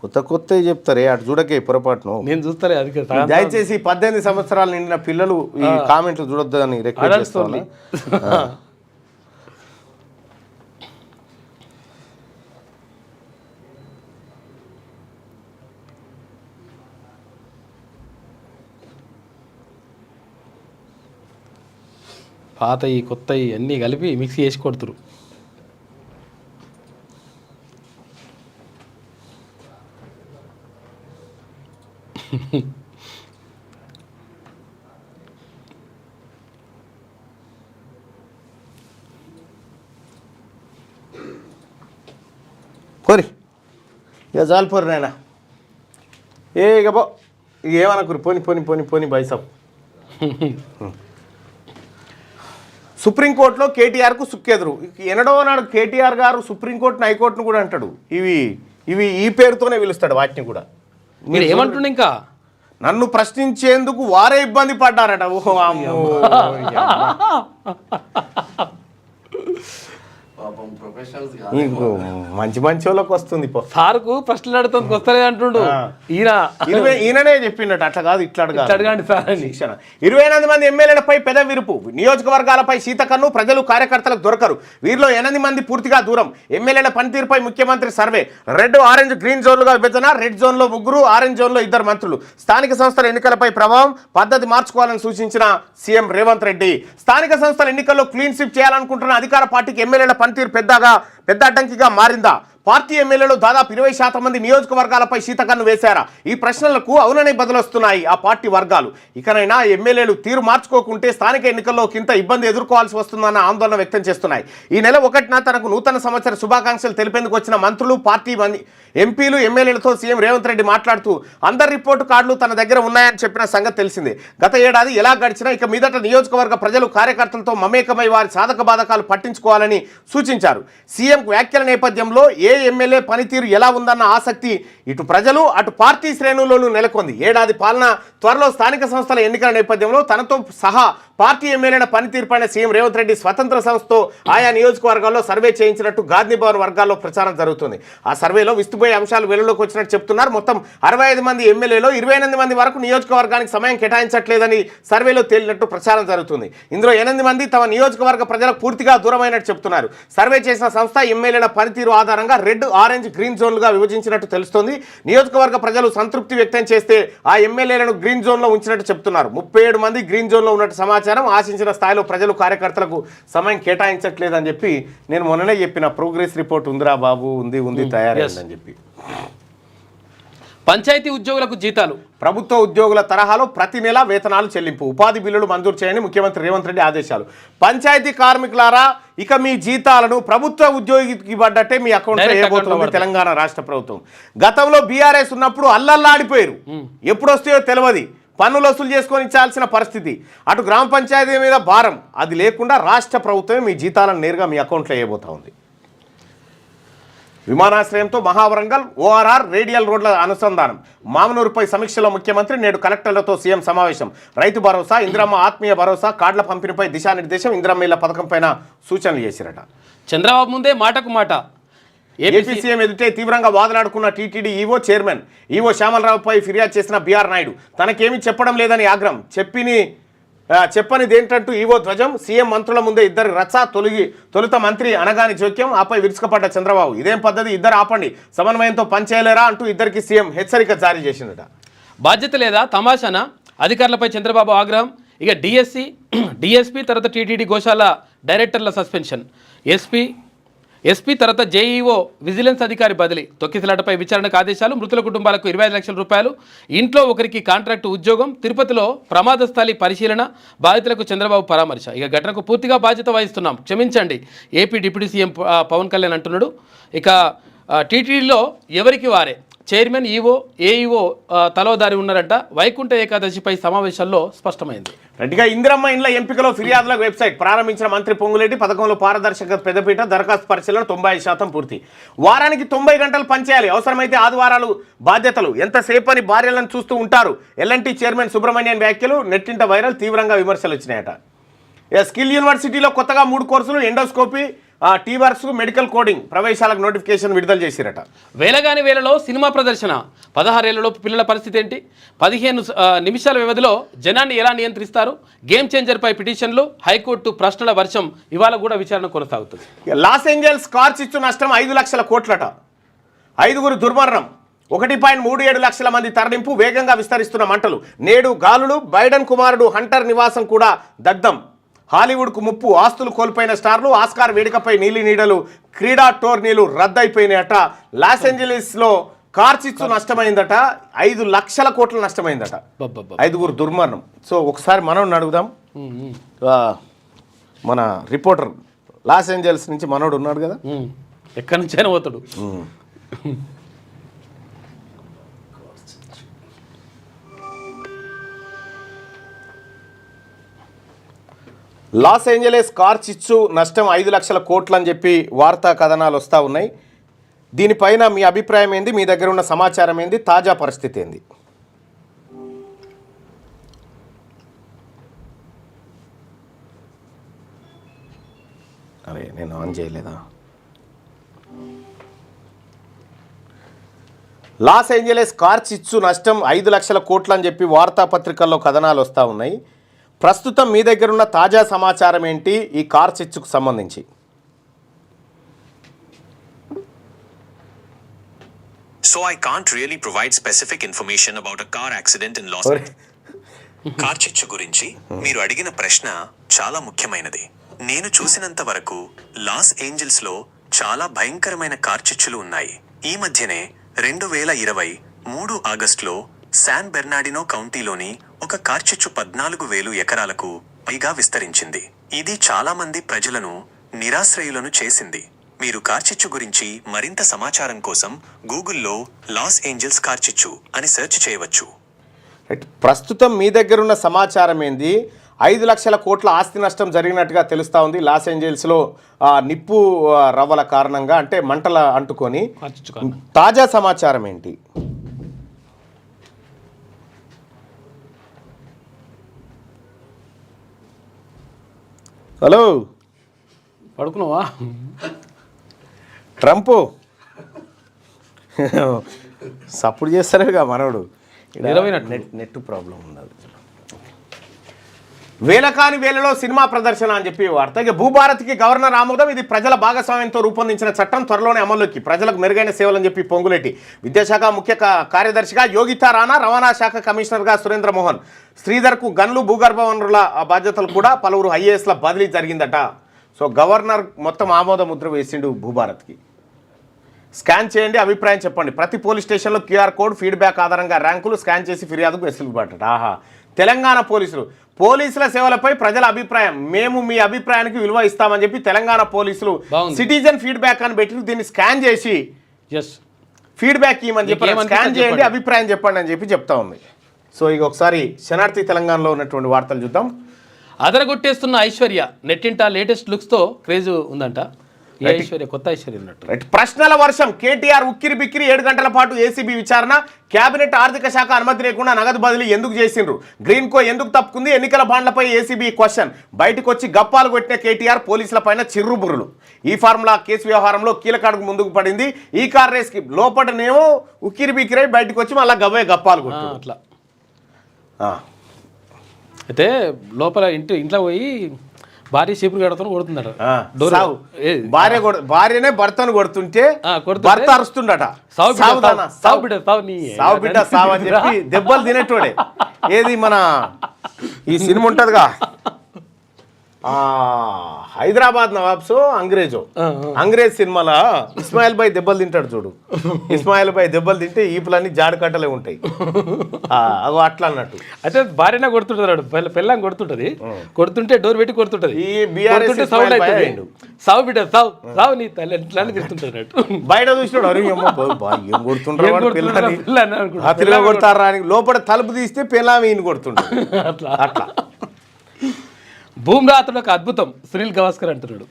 కొత్త కొత్తవి చెప్తారే, అటు చూడకే పొరపాటును. నేను చూస్తారే అది దయచేసి 18 సంవత్సరాలు నిండిన పిల్లలు ఈ కామెంట్లు చూడొద్దు అని రిక్వెస్ట్ చేస్తాను. పాత ఈ కొత్త అన్నీ కలిపి మిక్సీ చేసి కొడుతురు. పోరి ఇక చాలు పోరు నాయన. ఇక పో, ఇక ఏమనుకోరు, పోని పోని పోని పోని బైసాబ్. సుప్రీంకోర్టులో కేటీఆర్కు సుక్కెదురు. ఎన్నడో నాడు కేటీఆర్ గారు సుప్రీంకోర్టును హైకోర్టును కూడా అంటాడు. ఇవి ఇవి ఈ పేరుతోనే పిలుస్తాడు వాటిని కూడా. మీరు ఏమంటుండే ఇంకా నన్ను ప్రశ్నించేందుకు వారే ఇబ్బంది పడ్డారట. ఓహో మంచి మంచి వాళ్ళకి వస్తుంది. సార్కు ప్రశ్నలు అడుగుతుంది వస్తలేదు అంటుండు ఈయననే చెప్పిండట, అట్లా కాదు ఇట్లా అడగండి సార్ శిక్షణ. 28 మంది ఎమ్మెల్యేలపై పెద విరుపు. నియోజకవర్గాలపై శీతకన్ను, ప్రజలు కార్యకర్తలకు దొరకరు. వీరిలో 8 మంది పూర్తిగా దూరం. ఎమ్మెల్యేల పనితీరుపై ముఖ్యమంత్రి సర్వే. రెడ్, ఆరెంజ్, గ్రీన్ జోన్లుగా విభజన. రెడ్ జోన్లో 3, ఆరెంజ్ జోన్లో 2 మంత్రులు. స్థానిక సంస్థల ఎన్నికలపై ప్రభావం, పద్ధతి మార్చుకోవాలని సూచించిన సీఎం రేవంత్ రెడ్డి. స్థానిక సంస్థల ఎన్నికల్లో క్లీన్ స్వీప్ చేయాలనుకుంటున్న అధికార పార్టీకి ఎమ్మెల్యేల పనితీరు పెద్ద అడ్డంకిగా మారిందా? పార్టీ ఎమ్మెల్యేలు దాదాపు 20% మంది నియోజకవర్గాలపై శీతకన్ను వేశారా? ఈ ప్రశ్నలకు అవుననే బదులొస్తున్నాయి ఆ పార్టీ వర్గాలు. ఇకనైనా ఎమ్మెల్యేలు తీరు మార్చుకోకుంటే స్థానిక ఎన్నికల్లో కింత ఇబ్బంది ఎదుర్కోవాల్సి వస్తుందన్న ఆందోళన వ్యక్తం చేస్తున్నాయి. ఈ నెల 1న తనకు నూతన సంవత్సర శుభాకాంక్షలు తెలిపేందుకు వచ్చిన మంత్రులు, పార్టీ ఎంపీలు, ఎమ్మెల్యేలతో సీఎం రేవంత్ రెడ్డి మాట్లాడుతూ అందరి రిపోర్టు కార్డులు తన దగ్గర ఉన్నాయని చెప్పిన సంగతి తెలిసిందే. గత ఏడాది ఎలా గడిచినా ఇక మీదట నియోజకవర్గ ప్రజలు, కార్యకర్తలతో మమేకమై వారి సాధక బాధకాలు పట్టించుకోవాలని సూచించారు. సీఎం వ్యాఖ్యల నేపథ్యంలో ఏ ఎమ్మెల్యే పనితీరు ఎలా ఉందన్న ఆసక్తి ఇటు ప్రజలు, అటు పార్టీ శ్రేణుల్లోనూ నెలకొంది. ఏడాది పాలన, త్వరలో స్థానిక సంస్థల ఎన్నికల నేపథ్యంలో తనతో సహా పార్టీ ఎమ్మెల్యేల పనితీరుపైన సీఎం రేవంత్ రెడ్డి స్వతంత్ర సంస్థతో ఆయా నియోజకవర్గాల్లో సర్వే చేయించినట్టు గాంధీ భవన్ వర్గాల్లో ప్రచారం జరుగుతుంది. ఆ సర్వేలో విస్తుపోయే అంశాలు వెలుగులోకి వచ్చినట్టు చెప్తున్నారు. మొత్తం 65 మంది ఎమ్మెల్యేలో 28 మంది వరకు నియోజకవర్గానికి సమయం కేటాయించట్లేదని సర్వేలో తేలినట్టు ప్రచారం జరుగుతుంది. ఇందులో 8 మంది తమ నియోజకవర్గ ప్రజలకు పూర్తిగా దూరమైనట్టు చెప్తున్నారు. సర్వే చేసిన సంస్థ ఎమ్మెల్యేల పనితీరు ఆధారంగా రెడ్, ఆరెంజ్, గ్రీన్ జోన్లుగా విభజించినట్టు తెలుస్తోంది. నియోజకవర్గ ప్రజలు సంతృప్తి వ్యక్తం చేస్తే ఆ ఎమ్మెల్యేలను గ్రీన్ జోన్లో ఉంచినట్టు చెప్తున్నారు. 37 మంది గ్రీన్ జోన్లో ఉన్నట్టు సమాచారం. ఆశించిన స్థాయిలో ప్రజలు, కార్యకర్తలకు సమయం కేటాయించట్లేదని చెప్పి నేను మొన్ననే చెప్పిన ప్రోగ్రెస్ రిపోర్ట్ ఉందిరా బాబు, ఉంది తయారైందని చెప్పి. పంచాయతీ ఉద్యోగులకు జీతాలు. ప్రభుత్వ ఉద్యోగుల తరహాలో ప్రతి నెల వేతనాలు చెల్లింపు, ఉపాధి బిల్లులు మంజూరు చేయండి ముఖ్యమంత్రి రేవంత్ రెడ్డి ఆదేశాలు. పంచాయతీ కార్మికులారా, ఇక మీ జీతాలను ప్రభుత్వ ఉద్యోగికి పడ్డట్టే మీ అకౌంట్లో వేయబోతోంది తెలంగాణ రాష్ట్ర ప్రభుత్వం. గతంలో బీఆర్ఎస్ ఉన్నప్పుడు అల్లల్లాడిపోయారు. ఎప్పుడు వస్తాయో తెలియదు. పన్నులు వసూలు చేసుకొని ఇచ్చాల్సిన పరిస్థితి. అటు గ్రామ పంచాయతీ మీద భారం, అది లేకుండా రాష్ట్ర ప్రభుత్వమే మీ జీతాలను నేరుగా మీ అకౌంట్లో వేయబోతా ఉంది. విమానాశ్రయంతో మహావరంగల్, ఓఆర్ఆర్, రేడియల్ రోడ్ల అనుసంధానం. మామనూరుపై సమీక్షలో ముఖ్యమంత్రి. నేడు కలెక్టర్లతో సీఎం సమావేశం. రైతు భరోసా, ఇందిరమ్మ ఆత్మీయ భరోసా, కార్డుల పంపిణీపై దిశానిర్దేశం. ఇందిరమ్మ ఇళ్ల పథకం పైన సూచనలు చేసిరట. చంద్రబాబు ముందే మాటకు మాట. ఏపీ సీఎం ఎదుటే తీవ్రంగా వాదలాడుకున్న టీటీడీ ఈవో, చైర్మన్. ఈవో శ్యామలరావుపై ఫిర్యాదు చేసిన బీఆర్ నాయుడు. తనకేమీ చెప్పడం లేదని ఆగ్రహం. చెప్పనిదేంటంటూ ఈవో ధ్వజం. సీఎం మంత్రుల ముందే ఇద్దరి రచ్చ. తొలుత మంత్రి అనగాని జోక్యం, ఆపై విరుచుకుపడ్డ చంద్రబాబు. ఇదేం పద్ధతి, ఇద్దరు ఆపండి, సమన్వయంతో పనిచేయలేరా అంటూ ఇద్దరికి సీఎం హెచ్చరిక జారీ చేసిందట. బాధ్యత లేదా, తమాషానా? అధికారులపై చంద్రబాబు ఆగ్రహం. ఇక డిఎస్పీ, తర్వాత టీటీడీ గోశాల డైరెక్టర్ల సస్పెన్షన్. ఎస్పీ, ఎస్పీ తర్వాత జేఈఓ విజిలెన్స్ అధికారి బదిలీ, తొక్కిసలాటపై విచారణకు ఆదేశాలు, మృతుల కుటుంబాలకు 25 లక్షల రూపాయలు, ఇంట్లో ఒకరికి కాంట్రాక్టు ఉద్యోగం, తిరుపతిలో ప్రమాద స్థలి పరిశీలన, బాధితులకు చంద్రబాబు పరామర్శ. ఇక ఘటనకు పూర్తిగా బాధ్యత వహిస్తున్నాం, క్షమించండి AP deputy CM Pawan Kalyan అంటున్నాడు. ఇక టీటీడీలో ఎవరికి వారే చైర్మన్, ఈవో, ఏఈఓ తలోదారి ఉన్నారంట. వైకుంఠ ఏకాదశిపై సమావేశాల్లో స్పష్టమైంది. రెడ్డిగా ఇందిరమ్మ ఇండ్ల ఎంపికలో ఫిర్యాదులకు వెబ్సైట్ ప్రారంభించిన మంత్రి పొంగులేటి. పథకంలో పారదర్శక పెద్దపీట, దరఖాస్తు పరిశీలన 95% పూర్తి. వారానికి 90 గంటలు పనిచేయాలి, అవసరమైతే ఆదివారాలు బాధ్యతలు. ఎంతసేపు అని భార్యలను చూస్తూ ఉంటారు. ఎల్ఎన్టీ చైర్మన్ సుబ్రహ్మణ్యన్ వ్యాఖ్యలు నెట్టింట వైరల్, తీవ్రంగా విమర్శలు వచ్చినాయట. స్కిల్ యూనివర్సిటీలో కొత్తగా 3 కోర్సులు, ఎండోస్కోపీ, టీవర్స్, మెడికల్ కోడింగ్ ప్రవేశాలకు నోటిఫికేషన్ విడుదల చేసిరట. వేలగాని వేలలో సినిమా ప్రదర్శన. 16 ఏళ్లలోపు పిల్లల పరిస్థితి ఏంటి? 15 నిమిషాల వ్యవధిలో జనాన్ని ఎలా నియంత్రిస్తారు? గేమ్ చేంజర్పై పిటిషన్లు, హైకోర్టు ప్రశ్నల వర్షం. ఇవాళ కూడా విచారణ కొనసాగుతుంది. లాస్ ఏంజల్స్ కార్ చిచ్చు నష్టం 5 లక్షల కోట్లట. 5గురు దుర్మరణం, 1.37 లక్షల మంది తరలింపు, వేగంగా విస్తరిస్తున్న మంటలు. నేడు గాలులు. బైడెన్ కుమారుడు హంటర్ నివాసం కూడా దగ్ధం. హాలీవుడ్కు ముప్పు, ఆస్తులు కోల్పోయిన స్టార్లు. ఆస్కార్ వేదికపై నీలి నీడలు, క్రీడా టోర్నీలు రద్దయిపోయినాయట. లాస్ ఏంజలీస్లో కార్ చిచ్చు నష్టమైందట. 5 లక్షల కోట్ల నష్టమైందట. 5గురు దుర్మరణం. సో ఒకసారి మనం అడుగుదాం, మన రిపోర్టర్ లాస్ ఏంజల్స్ నుంచి మనోడు ఉన్నాడు కదా, ఎక్కడి నుంచి అయినా పోతాడు. లాస్ ఏంజలీస్ కార్ చిచ్చు నష్టం 5 లక్షల కోట్లు అని చెప్పి వార్తా కథనాలు వస్తూ ఉన్నాయి. దీనిపైన మీ అభిప్రాయం ఏంది? మీ దగ్గర ఉన్న సమాచారం ఏంది? తాజా పరిస్థితి ఏంది? అరే నేను ఆన్ చేయలేదా? లాస్ ఏంజలీస్ కార్ చిచ్చు నష్టం 5 లక్షల కోట్లు అని చెప్పి వార్తాపత్రికల్లో కథనాలు వస్తూ ఉన్నాయి. ప్రస్తుతం మీ దగ్గర ఉన్న తాజా సమాచారం ఏంటి ఈ కార్ చిచ్చుకు సంబంధించి? So I can't really provide specific information about a car accident in Los Angeles. Car చిచ్చు గురించి మీరు అడిగిన ప్రశ్న చాలా ముఖ్యమైనది. నేను చూసినంత వరకు లాస్ ఏంజల్స్ లో చాలా భయంకరమైన కార్ చిచ్చులు ఉన్నాయి. ఈ మధ్యనే 2023 ఆగస్టులో శాన్ బెర్నార్డినో కౌంటీలోని ఒక కార్చిచ్చు 14,000 ఎకరాలకు పైగా విస్తరించింది. ఇది చాలా మంది ప్రజలను నిరాశ్రయులను చేసింది. మీరు కార్చిచ్చు గురించి మరింత సమాచారం కోసం గూగుల్లో లాస్ ఏంజల్స్ కార్చిచ్చు అని సెర్చ్ చేయవచ్చు. ప్రస్తుతం మీ దగ్గర ఉన్న సమాచారం ఏంది? 5 లక్షల కోట్ల ఆస్తి నష్టం జరిగినట్టుగా తెలుస్తూ ఉంది. లాస్ ఏంజల్స్లో నిప్పు రవ్వల కారణంగా, అంటే మంటల అంటుకొని. తాజా సమాచారం ఏంటి? హలో, పడుకున్నావా? ట్రంప్ సపోర్ట్ చేస్తారుగా మనోడు. నెట్ ప్రాబ్లం ఉన్నది. వేలకాని వేలలో సినిమా ప్రదర్శన అని చెప్పి వార్త. ఇక భూభారతికి గవర్నర్ ఆమోదం. ఇది ప్రజల భాగస్వామ్యంతో రూపొందించిన చట్టం, త్వరలోనే అమల్లోకి. ప్రజలకు మెరుగైన సేవలని చెప్పి పొంగులేటి. విద్యాశాఖ ముఖ్య కార్యదర్శిగా యోగితా రాణా, రవాణా శాఖ కమిషనర్గా సురేంద్ర మోహన్, శ్రీధర్కు గన్లు, భూగర్భ వనరుల బాధ్యతలు కూడా. పలువురు ఐఏఎస్ల బదిలీ జరిగిందట. సో గవర్నర్ మొత్తం ఆమోద ముద్ర వేసిండు భూభారత్కి. స్కాన్ చేయండి, అభిప్రాయం చెప్పండి. ప్రతి పోలీస్ స్టేషన్లో QR కోడ్, ఫీడ్బ్యాక్ ఆధారంగా ర్యాంకులు. స్కాన్ చేసి ఫిర్యాదుకు వెసులుబాటు. ఆహా, తెలంగాణ పోలీసుల సేవలపై ప్రజల అభిప్రాయం. మేము మీ అభిప్రాయానికి విలువ ఇస్తామని చెప్పి తెలంగాణ పోలీసులు సిటిజన్ ఫీడ్బ్యాక్ అని పెట్టి దీన్ని స్కాన్ చేసి ఫీడ్బ్యాక్ ఇవ్వమని చెప్పి, స్కాన్ చేయండి, అభిప్రాయం చెప్పండి అని చెప్పి చెప్తా ఉంది. సో ఇక ఒకసారి శనార్థి తెలంగాణలో ఉన్నటువంటి వార్తలు చూద్దాం. అదరగొట్టేస్తున్న ఐశ్వర్య, నెట్టింట లేటెస్ట్ లుక్స్తో క్రేజ్ ఉందంట. ఐశ్వర్య, కొత్త ఐశ్వర్య ఉన్నట్టు. ప్రశ్నల వర్షం. కేటీఆర్ ఉక్కిరి బిక్కిరి. 7 గంటల పాటు ఏసీబీ విచారణ. కేబినెట్ ఆర్థిక శాఖ అనుమతి లేకుండా నగదు బదిలీ ఎందుకు చేసిండ్రు? గ్రీన్ కో ఎందుకు తప్పుకుంది? ఎన్నికల బాండ్లపై ఏసీబీ క్వశ్చన్. బయటకు వచ్చి గప్పాలు కొట్టిన కేటీఆర్, పోలీసుల పైన చిర్రుబుర్రులు. ఈ ఫార్ములా కేసు వ్యవహారంలో కీలక అడుగు ముందుకు పడింది. ఈ కార్ రేస్కి లోపలనేమో ఉక్కిరి బిక్కిరై బయటకు వచ్చి మళ్ళీ గప్పాలు కొట్టు. అట్లా అయితే లోపల ఇంట్లో పోయి భార్య చీపురు కడతాను కొడుతుందట. భార్యనే భర్తను కొడుతుంటే భర్త అరుస్తుండట. సావు బిడ్డ సావు అని చెప్పి దెబ్బలు తినేటోడే. ఏది మన ఈ సినిమా ఉంటదిగా, హైదరాబాద్ నవాబ్స్ అంగ్రేజ్ సినిమాలో ఇస్మాయిల్ భాయ్ దెబ్బలు తింటాడు చూడు. ఇస్మాయిల్ భాయ్ దెబ్బలు తింటే ఈపులన్నీ జాడకట్టలే ఉంటాయి. అగో అట్లా అన్నట్టు. అయితే భార్యనే కొడుతుంటాడు, పెళ్ళం కొడుతుంటది, కొడుతుంటే డోర్ పెట్టి కొడుతుంటది. ఈ బీఆర్ఎస్ సౌండ్ అవుతుంది, సావు బిడ్డ సావు సావు నీ తల్లి ఎట్లా తిరుగుతుంటాడు. బయట చూసినాడు, అరే ఏం కొడుతుంటారు కొడతారా అని. లోపల తలుపు తీస్తే పిల్లం ఈయన కొడుతుంటాడు. అట్లా అట్లా బూమ్రా అతడు ఒక అద్భుతం, సునీల్ గవాస్కర్ అంటున్నాడు.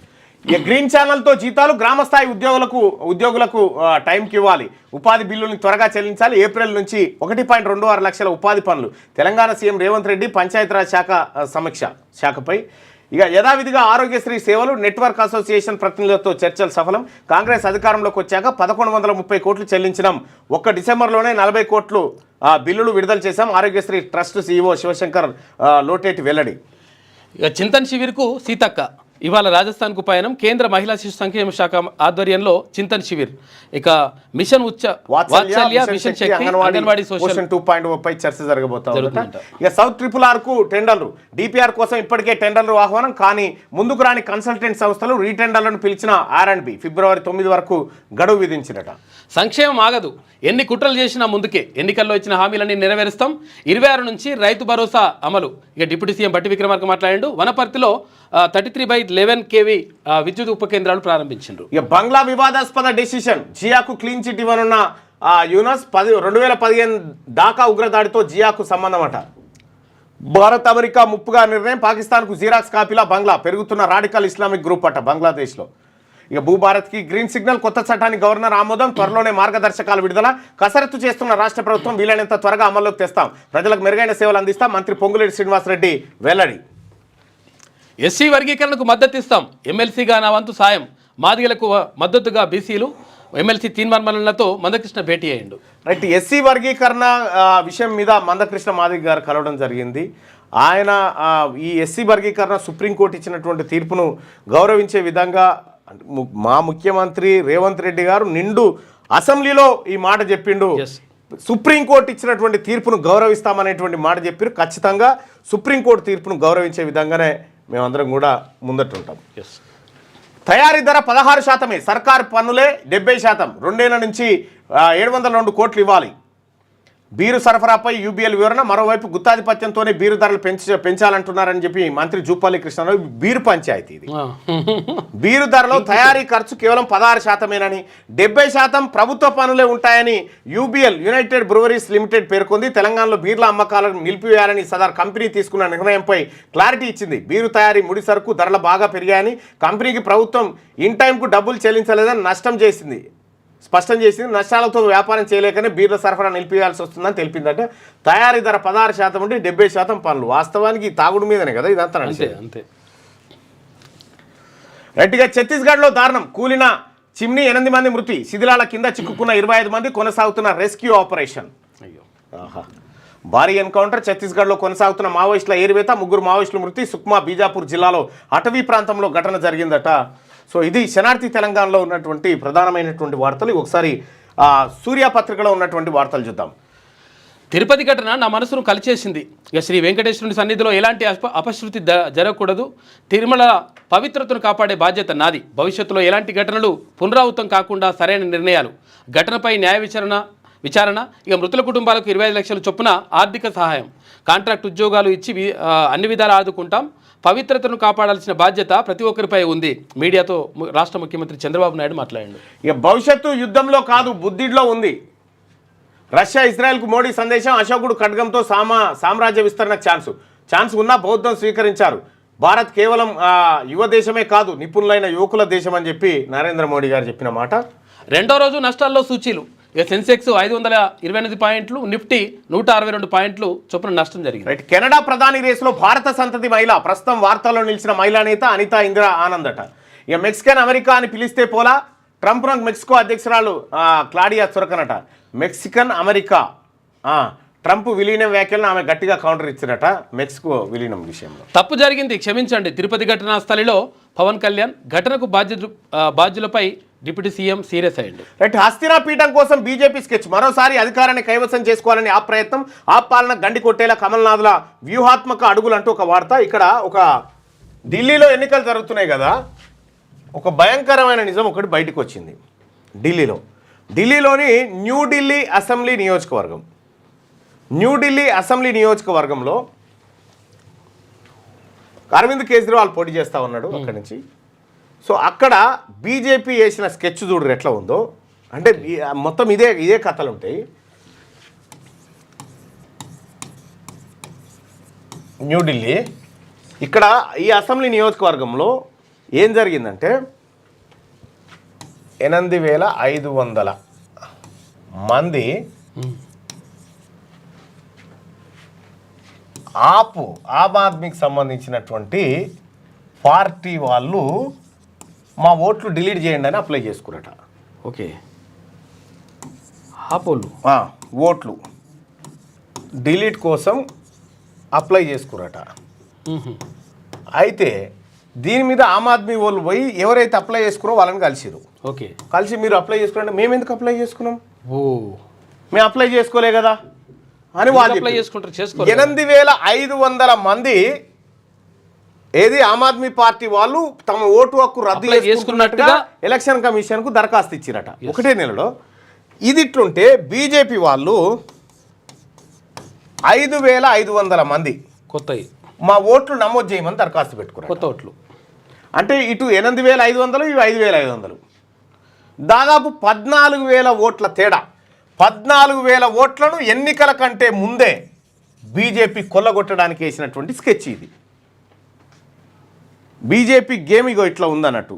ఇక గ్రీన్ ఛానల్తో జీతాలు గ్రామస్థాయి ఉద్యోగులకు టైంకి ఇవ్వాలి. ఉపాధి బిల్లుని త్వరగా చెల్లించాలి. ఏప్రిల్ నుంచి 1.26 లక్షల ఉపాధి పనులు. తెలంగాణ సీఎం రేవంత్ రెడ్డి పంచాయతీరాజ్ శాఖపై ఇక యథావిధిగా ఆరోగ్యశ్రీ సేవలు నెట్వర్క్ అసోసియేషన్ ప్రతినిధులతో చర్చలు సఫలం. కాంగ్రెస్ అధికారంలోకి వచ్చాక 1130 కోట్లు చెల్లించినాం. ఒక్క డిసెంబర్లోనే 40 కోట్లు బిల్లులు విడుదల చేశాం. ఆరోగ్యశ్రీ ట్రస్ట్ సీఈఓ శివశంకర్ లోటేటి వెల్లడి. ఇక చింతన్ శిబిర్కు సీతక్క ఇవాళ రాజస్థాన్కు పయనం. కేంద్ర మహిళా శిశు సంక్షేమ శాఖ ఆధ్వర్యంలో చింతన్ శిబిర్. ఇక మిషన్ వాత్సల్య మిషన్ శక్తి అంగన్వాడీ సోషల్ 2.0 పై చర్చ జరగబోతుంది. ఇక సౌత్ RRR కు టెండర్లు. డిపిఆర్ కోసం ఇప్పటికే టెండర్లు ఆహ్వానం, కానీ ముందుకు రాని కన్సల్టెంట్ సంస్థలు రీటెండర్లను పిలిచిన R&B ఫిబ్రవరి 9 వరకు గడువు విధించినట. సంక్షేమం ఆగదు, ఎన్ని కుట్రలు చేసినా ముందుకే. ఎన్నికల్లో ఇచ్చిన హామీలన్నీ నెరవేరుస్తాం. 26 నుంచి రైతు భరోసా అమలు. ఇక డిప్యూటీ సీఎం బట్టి విక్రమార్క మాట్లాడాడు. వనపర్తిలో 33/11 kV విద్యుత్ ఉప కేంద్రాలు ప్రారంభించారు. ఇక బంగ్లా వివాదాస్పద డెసిషన్. జియాకు క్లీన్ చిట్ ఇవ్వనున్న యూనస్ 2015 ఢాకా ఉగ్రదాడితో జియాకు సంబంధం అట. భారత్ అమెరికా ముప్పుగా నిర్ణయం. పాకిస్తాన్కు జిరాక్స్ కాపీలా బంగ్లా. పెరుగుతున్న రాడికల్ ఇస్లామిక్ గ్రూప్ అట బంగ్లాదేశ్లో. ఇక భూభారత్కి గ్రీన్ సిగ్నల్. కొత్త చట్టానికి గవర్నర్ ఆమోదం. త్వరలోనే మార్గదర్శకాలు విడుదల. కసరత్తు చేస్తున్న రాష్ట్ర ప్రభుత్వం. వీలైనంత త్వరగా అమల్లోకి తెస్తాం. ప్రజలకు మెరుగైన సేవలు అందిస్తాం. మంత్రి పొంగులేటి శ్రీనివాసరెడ్డి వెల్లడి. ఎస్సీ వర్గీకరణకు మద్దతు ఇస్తాం. ఎమ్మెల్సీగా నా వంతు సాయం. మాదిగలకు మద్దతుగా బీసీలు. ఎమ్మెల్సీ తీర్మానాలతో మందకృష్ణ భేటీ అయ్యిండు. రైట్. ఎస్సీ వర్గీకరణ విషయం మీద మందకృష్ణ మాదిగ గారు కలవడం జరిగింది. ఆయన ఈ ఎస్సీ వర్గీకరణ సుప్రీంకోర్టు ఇచ్చినటువంటి తీర్పును గౌరవించే విధంగా మా ముఖ్యమంత్రి రేవంత్ రెడ్డి గారు నిండు అసెంబ్లీలో ఈ మాట చెప్పిండు. సుప్రీంకోర్టు ఇచ్చినటువంటి తీర్పును గౌరవిస్తామనేటువంటి మాట చెప్పారు. ఖచ్చితంగా సుప్రీంకోర్టు తీర్పును గౌరవించే విధంగానే మేమందరం కూడా ముందట్టుంటాం. తయారీ ధర 16%. సర్కారు పన్నులే 70%. 2 ఏళ్ల నుంచి 702 కోట్లు ఇవ్వాలి. బీరు సరఫరాపై UBL వివరణ. మరోవైపు గుత్తాధిపత్యంతోనే బీరు ధరలు పెంచాలంటున్నారని చెప్పి మంత్రి జూపల్లి కృష్ణారావు. బీరు పంచాయతీ ఇది. బీరు ధరలో తయారీ ఖర్చు కేవలం 16%. 70% ప్రభుత్వ పనులే ఉంటాయని UBL యునైటెడ్ బ్రూవరీస్ లిమిటెడ్ పేర్కొంది. తెలంగాణలో బీర్ల అమ్మకాలను నిలిపివేయాలని సదర్ కంపెనీ తీసుకున్న నిర్ణయంపై క్లారిటీ ఇచ్చింది. బీరు తయారీ ముడి సరుకు ధరలు బాగా పెరిగాయని, కంపెనీకి ప్రభుత్వం ఇన్ టైంకు డబ్బులు చెల్లించలేదని స్పష్టం చేసింది. నష్టాలతో వ్యాపారం చేయలేకనే బీర్ల సరఫరా నిలిపివేయాల్సి వస్తుందని తెలిపిందంటే. తయారీ ధర 16% ఉండి 70% పనులు. వాస్తవానికి తాగుడు మీదనే కదా ఇదంతా. అంతే. రైట్గా ఛత్తీస్గఢ్లో దారుణం. కూలిన చిమ్నీ 8 మంది మృతి. శిథిలాల కింద చిక్కుకున్న 25 మంది. కొనసాగుతున్న రెస్క్యూ ఆపరేషన్. భారీ ఎన్కౌంటర్. ఛత్తీస్గఢ్లో కొనసాగుతున్న మావోయిస్టుల ఏరివేత. 3 మావోయిస్టుల మృతి. సుక్మా బీజాపూర్ జిల్లాలో అటవీ ప్రాంతంలో ఘటన జరిగిందట. సో ఇది శనార్థి తెలంగాణలో ఉన్నటువంటి ప్రధానమైనటువంటి వార్తలు. ఒకసారి సూర్య పత్రికలో ఉన్నటువంటి వార్తలు చూద్దాం. తిరుపతి ఘటన నా మనసును కలిచేసింది. ఇక శ్రీ వెంకటేశ్వరుని సన్నిధిలో ఎలాంటి అపశృతి జరగకూడదు. తిరుమల పవిత్రతను కాపాడే బాధ్యత నాది. భవిష్యత్తులో ఎలాంటి ఘటనలు పునరావృతం కాకుండా సరైన నిర్ణయాలు. ఘటనపై న్యాయ విచారణ. ఇక మృతుల కుటుంబాలకు 25 లక్షల చొప్పున ఆర్థిక సహాయం. కాంట్రాక్ట్ ఉద్యోగాలు ఇచ్చి అన్ని విధాలు ఆదుకుంటాం. పవిత్రతను కాపాడాల్సిన బాధ్యత ప్రతి ఒక్కరిపై ఉంది. మీడియాతో రాష్ట్ర ముఖ్యమంత్రి చంద్రబాబు నాయుడు మాట్లాడాడు. ఇక భవిష్యత్తు యుద్ధంలో కాదు బుద్ధిలో ఉంది. రష్యా ఇజ్రాయెల్కు మోడీ సందేశం. అశోకుడు ఖడ్గంతో సామ్రాజ్య విస్తరణ ఛాన్స్ ఉన్నా బౌద్ధం స్వీకరించారు. భారత్ కేవలం యువ దేశమే కాదు, నిపుణులైన యువకుల దేశం అని చెప్పి నరేంద్ర మోడీ గారు చెప్పిన మాట. రెండో రోజు నష్టాల్లో సూచీలు. ఇక సెన్సెక్స్ 528 పాయింట్లు, నిఫ్టీ 162 పాయింట్లు చొప్పున నష్టం జరిగింది. రైట్. కెనడా ప్రధాని రేసులో భారత సంతతి మహిళ. ప్రస్తుతం వార్తల్లో నిలిచిన మహిళా నేత అనితా ఇందిరా ఆనంద్ అట. ఇక మెక్సికన్ అమెరికా అని పిలిస్తే పోలా. ట్రంప్ను మెక్సికో అధ్యక్షురాలు క్లాడియా చురకనట. మెక్సికన్ అమెరికా ట్రంప్ విలీనం వ్యాఖ్యలను ఆమె గట్టిగా కౌంటర్ ఇచ్చినట. మెక్సికో విలీనం విషయంలో తప్పు జరిగింది, క్షమించండి. తిరుపతి ఘటనా స్థలిలో పవన్ కళ్యాణ్. ఘటనకు బాధ్యులపై డిప్యూటీ సీఎం సీరియస్ అయ్యిండు. రైట్. హస్తినా పీఠం కోసం బీజేపీ స్కెచ్. మరోసారి అధికారాన్ని కైవసం చేసుకోవాలని ఆ ప్రయత్నం. ఆ పాలన గండి కొట్టేలా కమల్నాథ్ల వ్యూహాత్మక అడుగులు అంటూ ఒక వార్త. ఇక్కడ ఒక ఢిల్లీలో ఎన్నికలు జరుగుతున్నాయి కదా, ఒక భయంకరమైన నిజం ఒకటి బయటకు వచ్చింది. ఢిల్లీలోని న్యూఢిల్లీ అసెంబ్లీ నియోజకవర్గంలో అరవింద్ కేజ్రీవాల్ పోటీ చేస్తూ ఉన్నాడు అక్కడి నుంచి. సో అక్కడ బీజేపీ వేసిన స్కెచ్ చూడరు ఎట్లా ఉందో, అంటే మొత్తం ఇదే కథలు ఉంటాయి. న్యూఢిల్లీ ఇక్కడ ఈ అసెంబ్లీ నియోజకవర్గంలో ఏం జరిగిందంటే 8,500 మంది ఆమ్ ఆద్మీకి సంబంధించినటువంటి పార్టీ వాళ్ళు మా ఓట్లు డిలీట్ చేయండి అని అప్లై చేసుకురట. ఓకే, ఆపోళ్ళు ఓట్లు డిలీట్ కోసం అప్లై చేసుకురట. అయితే దీని మీద ఆమ్ ఆద్మీ వాళ్ళు పోయి ఎవరైతే అప్లై చేసుకున్నారో వాళ్ళని కలిసిరు. ఓకే, కలిసి మీరు అప్లై చేసుకున్నారంటే మేము ఎందుకు అప్లై చేసుకున్నాం, ఓ మేము అప్లై చేసుకోలే కదా అని వాళ్ళు అప్లై చేసుకుంటారు. 8,500 మంది ఏది ఆమ్ ఆద్మీ పార్టీ వాళ్ళు తమ ఓటు హక్కు రద్దు చేసుకున్నట్టుగా ఎలక్షన్ కమిషన్కు దరఖాస్తు ఇచ్చిరట ఒకటే నెలలో. ఇది ఇట్లుంటే బీజేపీ వాళ్ళు 5,500 మంది కొత్త మా ఓట్లు నమోదు చేయమని దరఖాస్తు పెట్టుకున్నారు. కొత్త ఓట్లు అంటే ఇటు 8,500 ఇవి 5,500, దాదాపు 14,000 ఓట్ల తేడా. 14,000 ఓట్లను ఎన్నికల కంటే ముందే బీజేపీ కొల్లగొట్టడానికి వేసినటువంటి స్కెచ్ ఇది. బీజేపీ గేమ్ ఇగో ఇట్లా ఉందన్నట్టు.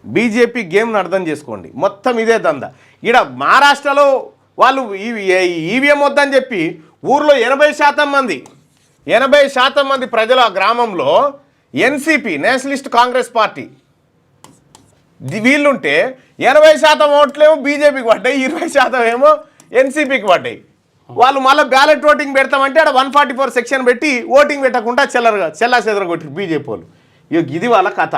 బీజేపీ గేమ్ను అర్థం చేసుకోండి, మొత్తం ఇదే దందా. ఇక్కడ మహారాష్ట్రలో వాళ్ళు ఈవీఎం వద్దని చెప్పి ఊర్లో 80% మంది ప్రజల గ్రామంలో ఎన్సీపీ నేషనలిస్ట్ కాంగ్రెస్ పార్టీ వీళ్ళుంటే 80% ఓట్లేమో బీజేపీకి పడ్డాయి, 20% ఏమో ఎన్సీపీకి పడ్డాయి. వాళ్ళు మళ్ళీ బ్యాలెట్ ఓటింగ్ పెడతామంటే అక్కడ 144 సెక్షన్ పెట్టి ఓటింగ్ పెట్టకుండా చెల్లా చెదర కొట్టారు బీజేపీ వాళ్ళు. ఇది వాళ్ళ కథ.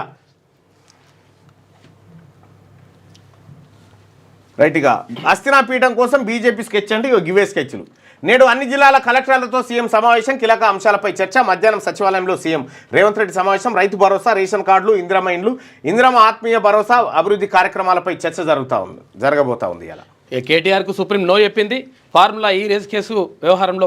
రైట్గా హస్తినాపీఠం కోసం బీజేపీ స్కెచ్ అంటే ఇవే స్కెచ్లు. నేడు అన్ని జిల్లాల కలెక్టర్లతో సీఎం సమావేశం, కీలక అంశాలపై చర్చ. మధ్యాహ్నం సచివాలయంలో సీఎం రేవంత్ రెడ్డి సమావేశం. రైతు భరోసా, రేషన్ కార్డులు, ఇందిరమ్మ ఇండ్లు, ఇందిరమ్మ ఆత్మీయ భరోసా అభివృద్ధి కార్యక్రమాలపై చర్చ జరగబోతా ఉంది. ఇలా కేటీఆర్కు సుప్రీం నో చెప్పింది. ఫార్ములా ఈ రేస్ కేసు వ్యవహారంలో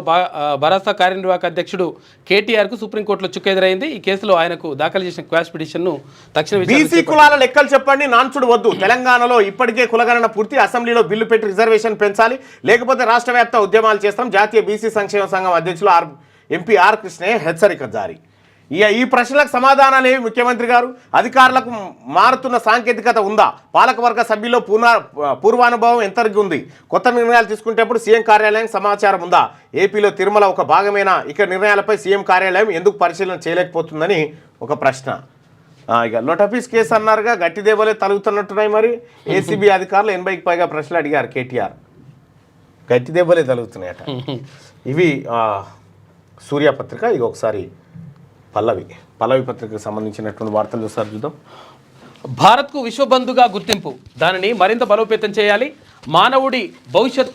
భరోసా కార్యనిర్వాహక అధ్యక్షుడు కేటీఆర్కు సుప్రీంకోర్టులో చుక్కెదురైంది. ఈ కేసులో ఆయనకు దాఖలు చేసిన క్వాష్ పిటిషన్ను తక్షణ బీసీ కులాల లెక్కలు చెప్పండి, నాన్సుడు వద్దు. తెలంగాణలో ఇప్పటికే కులగణన పూర్తి. అసెంబ్లీలో బిల్లు పెట్టి రిజర్వేషన్ పెంచాలి, లేకపోతే రాష్ట్ర వ్యాప్త ఉద్యమాలు చేస్తాం. జాతీయ బీసీ సంక్షేమ సంఘం అధ్యక్షులు ఎంపీ ఆర్ కృష్ణయ్య హెచ్చరిక జారీ. ఈ ప్రశ్నలకు సమాధానాలు ఏమి ముఖ్యమంత్రి గారు? అధికారులకు మారుతున్న సాంకేతికత ఉందా? పాలకవర్గ సభ్యుల్లో పూర్వానుభవం ఎంతవరకు ఉంది? కొత్త నిర్ణయాలు తీసుకునేటప్పుడు సీఎం కార్యాలయం సమాచారం ఉందా? ఏపీలో తిరుమల ఒక భాగమైన ఇక నిర్ణయాలపై సీఎం కార్యాలయం ఎందుకు పరిశీలన చేయలేకపోతుందని ఒక ప్రశ్న. ఇక లోటపీస్ కేసు అన్నారుగా, గట్టి దేవలే తలుగుతున్నట్టున్నాయి. మరి ఏసీబీ అధికారులు 80కి పైగా ప్రశ్నలు అడిగారు కేటీఆర్. గట్టి దేవలే తలుగుతున్నాయట. ఇవి సూర్యపత్రిక. ఇక ఒకసారి పల్లవి పత్రికకు సంబంధించినటువంటి వార్తలు చూద్దాం. భారత్కు విశ్వబంధుగా గుర్తింపు, దానిని మరింత బలోపేతం చేయాలి. మానవుడి భవిష్యత్